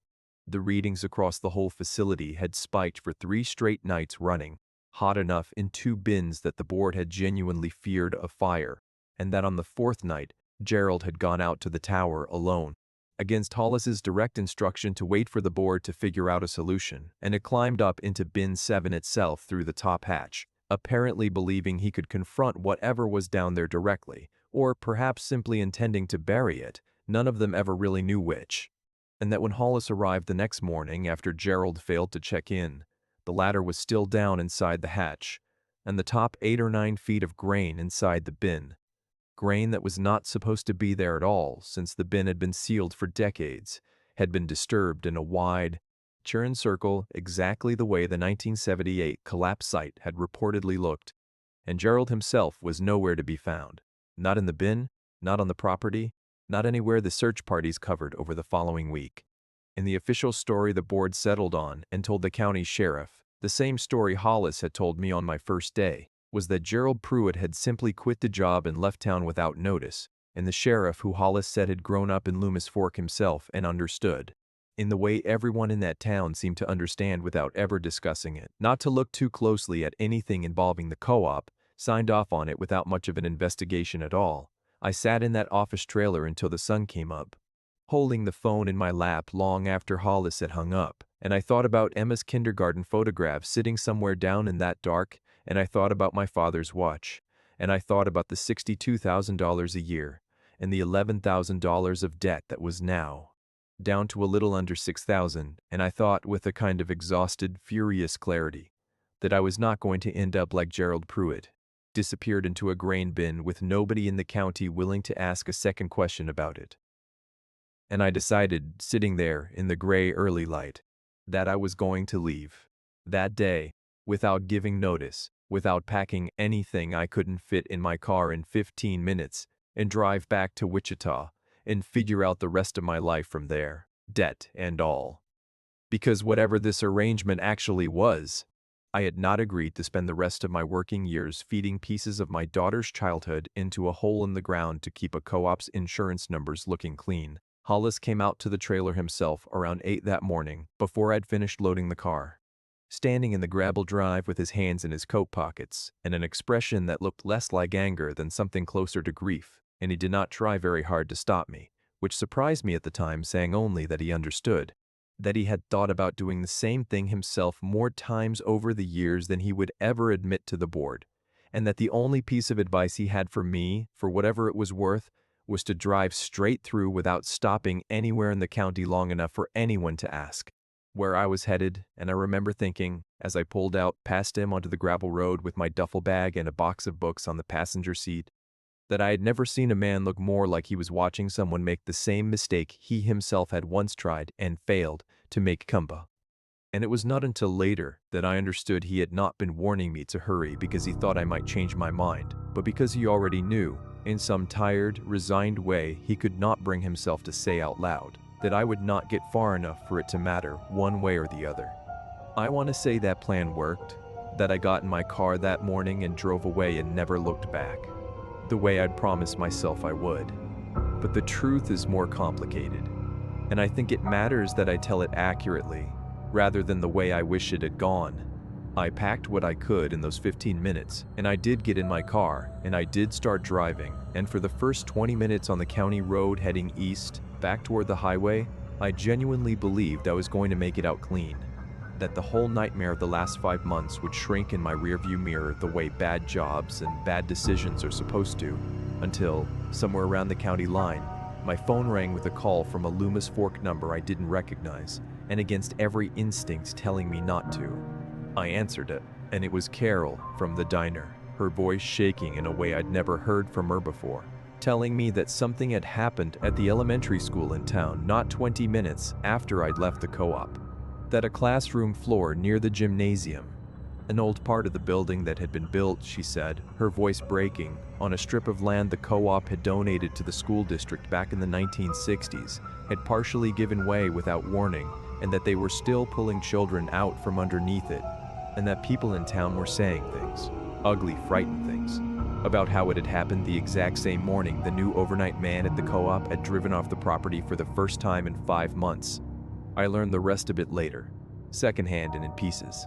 the readings across the whole facility had spiked for 3 straight nights running, hot enough in 2 bins that the board had genuinely feared a fire, and that on the 4th night, Gerald had gone out to the tower alone, against Hollis's direct instruction to wait for the board to figure out a solution, and had climbed up into bin 7 itself through the top hatch, apparently believing he could confront whatever was down there directly, or perhaps simply intending to bury it, none of them ever really knew which. And that when Hollis arrived the next morning after Gerald failed to check in, the ladder was still down inside the hatch, and the top 8 or 9 feet of grain inside the bin. Grain that was not supposed to be there at all, since the bin had been sealed for decades, had been disturbed in a wide, churn circle exactly the way the 1978 collapse site had reportedly looked, and Gerald himself was nowhere to be found. Not in the bin, not on the property, not anywhere the search parties covered over the following week. In the official story the board settled on and told the county sheriff, the same story Hollis had told me on my first day, was that Gerald Pruitt had simply quit the job and left town without notice, and the sheriff who Hollis said had grown up in Loomis Fork himself and understood, in the way everyone in that town seemed to understand without ever discussing it, not to look too closely at anything involving the co-op, signed off on it without much of an investigation at all. I sat in that office trailer until the sun came up, holding the phone in my lap long after Hollis had hung up, and I thought about Emma's kindergarten photograph sitting somewhere down in that dark, and I thought about my father's watch, and I thought about the $62,000 a year, and the $11,000 of debt that was now down to a little under $6,000, and I thought with a kind of exhausted, furious clarity that I was not going to end up like Gerald Pruitt, disappeared into a grain bin with nobody in the county willing to ask a second question about it. And I decided, sitting there in the gray early light, that I was going to leave that day without giving notice, without packing anything I couldn't fit in my car in 15 minutes, and drive back to Wichita and figure out the rest of my life from there, debt and all. Because whatever this arrangement actually was, I had not agreed to spend the rest of my working years feeding pieces of my daughter's childhood into a hole in the ground to keep a co-op's insurance numbers looking clean. Hollis came out to the trailer himself around 8 that morning, before I'd finished loading the car, standing in the gravel drive with his hands in his coat pockets and an expression that looked less like anger than something closer to grief, and he did not try very hard to stop me, which surprised me at the time, saying only that he understood, that he had thought about doing the same thing himself more times over the years than he would ever admit to the board, and that the only piece of advice he had for me, for whatever it was worth, was to drive straight through without stopping anywhere in the county long enough for anyone to ask where I was headed. And I remember thinking, as I pulled out past him onto the gravel road with my duffel bag and a box of books on the passenger seat, that I had never seen a man look more like he was watching someone make the same mistake he himself had once tried and failed to make. And it was not until later that I understood he had not been warning me to hurry because he thought I might change my mind, but because he already knew, in some tired, resigned way he could not bring himself to say out loud, that I would not get far enough for it to matter one way or the other. I want to say that plan worked, that I got in my car that morning and drove away and never looked back, the way I'd promised myself I would. But the truth is more complicated, and I think it matters that I tell it accurately, rather than the way I wish it had gone. I packed what I could in those 15 minutes, and I did get in my car, and I did start driving, and for the first 20 minutes on the county road heading east, Back toward the highway, I genuinely believed I was going to make it out clean. That the whole nightmare of the last 5 months would shrink in my rearview mirror the way bad jobs and bad decisions are supposed to, until, somewhere around the county line, my phone rang with a call from a Loomis Fork number I didn't recognize, and against every instinct telling me not to. I answered it, and it was Carol from the diner, her voice shaking in a way I'd never heard from her before, telling me that something had happened at the elementary school in town not 20 minutes after I'd left the co-op. That a classroom floor near the gymnasium, an old part of the building that had been built, she said, her voice breaking, on a strip of land the co-op had donated to the school district back in the 1960s, had partially given way without warning, and that they were still pulling children out from underneath it, and that people in town were saying things, ugly, frightened things, about how it had happened the exact same morning the new overnight man at the co-op had driven off the property for the first time in 5 months. I learned the rest of it later, secondhand and in pieces.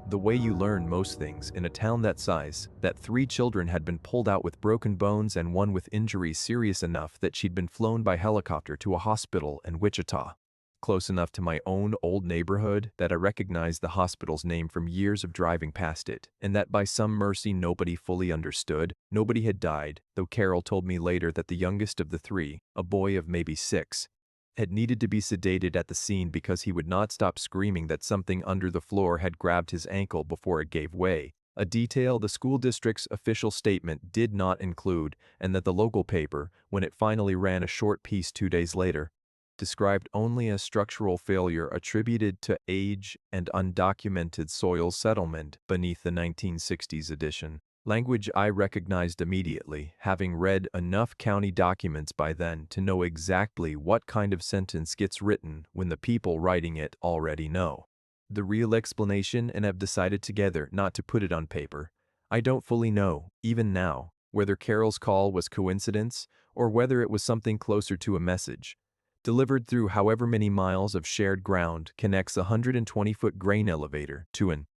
The way you learn most things in a town that size, that 3 children had been pulled out with broken bones and one with injuries serious enough that she'd been flown by helicopter to a hospital in Wichita, close enough to my own old neighborhood that I recognized the hospital's name from years of driving past it, and that by some mercy nobody fully understood, nobody had died, though Carol told me later that the youngest of the 3, a boy of maybe 6, had needed to be sedated at the scene because he would not stop screaming that something under the floor had grabbed his ankle before it gave way, a detail the school district's official statement did not include, and that the local paper, when it finally ran a short piece 2 days later, described only as structural failure attributed to age and undocumented soil settlement beneath the 1960s edition. Language I recognized immediately, having read enough county documents by then to know exactly what kind of sentence gets written when the people writing it already know the real explanation and have decided together not to put it on paper. I don't fully know, even now, whether Carol's call was coincidence or whether it was something closer to a message, delivered through however many miles of shared ground connects a 120-foot grain elevator to an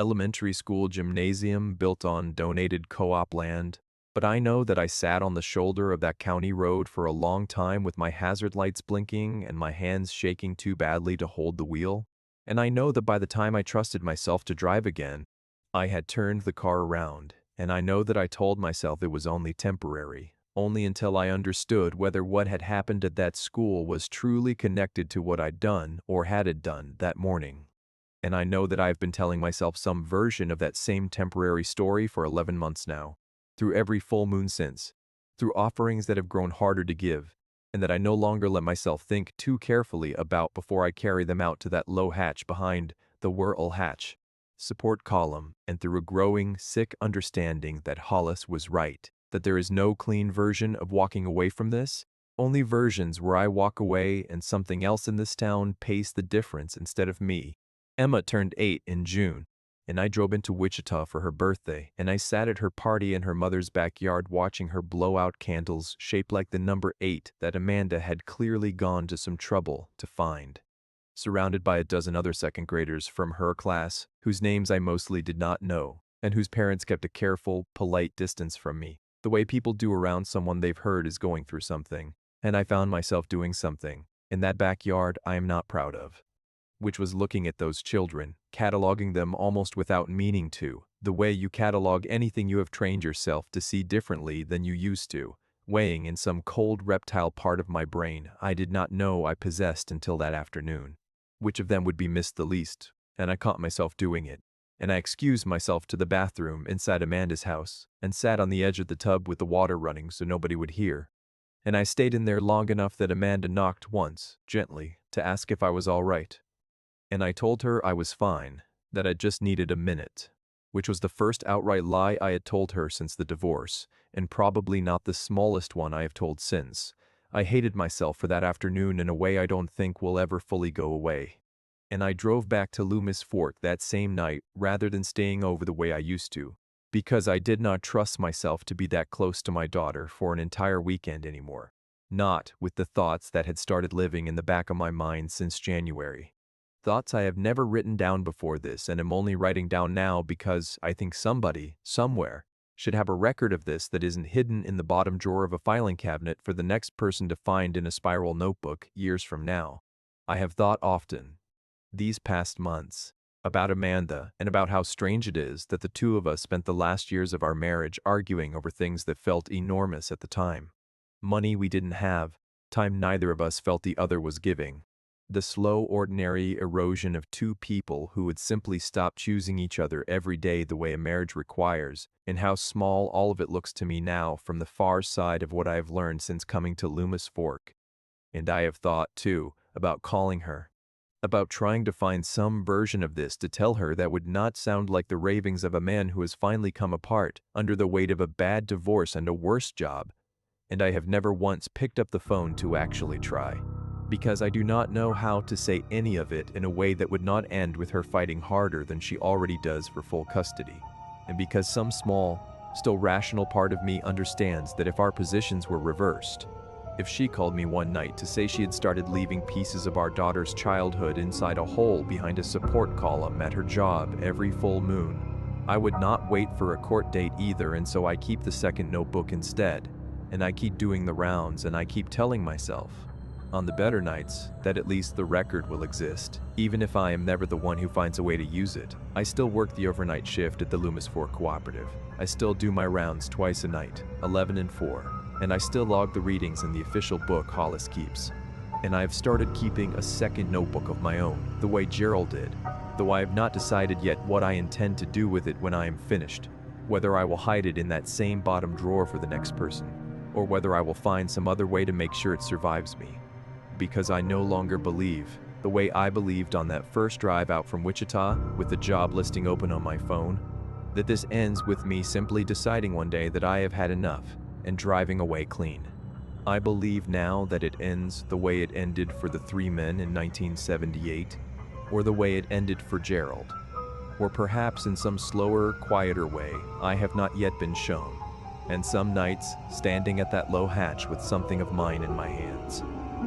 elementary school gymnasium built on donated co-op land, but I know that I sat on the shoulder of that county road for a long time with my hazard lights blinking and my hands shaking too badly to hold the wheel, and I know that by the time I trusted myself to drive again, I had turned the car around, and I know that I told myself it was only temporary, only until I understood whether what had happened at that school was truly connected to what I'd done or hadn't done that morning. And I know that I've been telling myself some version of that same temporary story for 11 months now, through every full moon since, through offerings that have grown harder to give, and that I no longer let myself think too carefully about before I carry them out to that low hatch behind the whirl hatch support column, and through a growing, sick understanding that Hollis was right, that there is no clean version of walking away from this, only versions where I walk away and something else in this town pays the difference instead of me. Emma turned 8 in June, and I drove into Wichita for her birthday, and I sat at her party in her mother's backyard watching her blow out candles shaped like the number 8 that Amanda had clearly gone to some trouble to find. Surrounded by a dozen other second graders from her class, whose names I mostly did not know, and whose parents kept a careful, polite distance from me, the way people do around someone they've heard is going through something, and I found myself doing something, in that backyard I am not proud of, which was looking at those children, cataloging them almost without meaning to, the way you catalog anything you have trained yourself to see differently than you used to, weighing in some cold reptile part of my brain I did not know I possessed until that afternoon. Which of them would be missed the least, and I caught myself doing it, and I excused myself to the bathroom inside Amanda's house, and sat on the edge of the tub with the water running so nobody would hear, and I stayed in there long enough that Amanda knocked once, gently, to ask if I was all right. And I told her I was fine, that I just needed a minute, which was the first outright lie I had told her since the divorce, and probably not the smallest one I have told since. I hated myself for that afternoon in a way I don't think will ever fully go away. And I drove back to Loomis Fork that same night rather than staying over the way I used to, because I did not trust myself to be that close to my daughter for an entire weekend anymore. Not with the thoughts that had started living in the back of my mind since January. Thoughts I have never written down before this and am only writing down now because I think somebody, somewhere, should have a record of this that isn't hidden in the bottom drawer of a filing cabinet for the next person to find in a spiral notebook years from now. I have thought often, these past months, about Amanda and about how strange it is that the two of us spent the last years of our marriage arguing over things that felt enormous at the time. Money we didn't have, time neither of us felt the other was giving. The slow, ordinary erosion of two people who would simply stop choosing each other every day the way a marriage requires, and how small all of it looks to me now from the far side of what I have learned since coming to Loomis Fork. And I have thought, too, about calling her. About trying to find some version of this to tell her that would not sound like the ravings of a man who has finally come apart under the weight of a bad divorce and a worse job. And I have never once picked up the phone to actually try, because I do not know how to say any of it in a way that would not end with her fighting harder than she already does for full custody, and because some small, still rational part of me understands that if our positions were reversed, if she called me one night to say she had started leaving pieces of our daughter's childhood inside a hole behind a support column at her job every full moon, I would not wait for a court date either, and so I keep the second notebook instead, and I keep doing the rounds, and I keep telling myself, on the better nights, that at least the record will exist, even if I am never the one who finds a way to use it. I still work the overnight shift at the Loomis Fork Cooperative. I still do my rounds twice a night, 11 and 4, and I still log the readings in the official book Hollis keeps. And I have started keeping a second notebook of my own, the way Gerald did, though I have not decided yet what I intend to do with it when I am finished, whether I will hide it in that same bottom drawer for the next person, or whether I will find some other way to make sure it survives me. Because I no longer believe, the way I believed on that first drive out from Wichita with the job listing open on my phone, that this ends with me simply deciding one day that I have had enough and driving away clean. I believe now that it ends the way it ended for the three men in 1978, or the way it ended for Gerald, or perhaps in some slower, quieter way I have not yet been shown, and some nights standing at that low hatch with something of mine in my hands,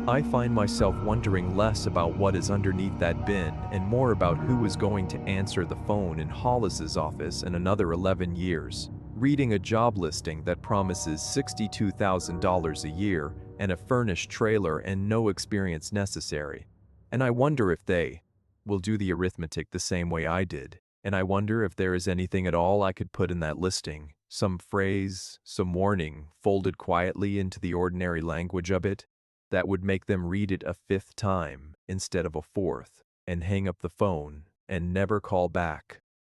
I find myself wondering less about what is underneath that bin and more about who is going to answer the phone in Hollis's office in another 11 years, reading a job listing that promises $62,000 a year and a furnished trailer and no experience necessary. And I wonder if they will do the arithmetic the same way I did. And I wonder if there is anything at all I could put in that listing, some phrase, some warning, folded quietly into the ordinary language of it, that would make them read it a fifth time instead of a fourth, and hang up the phone and never call back.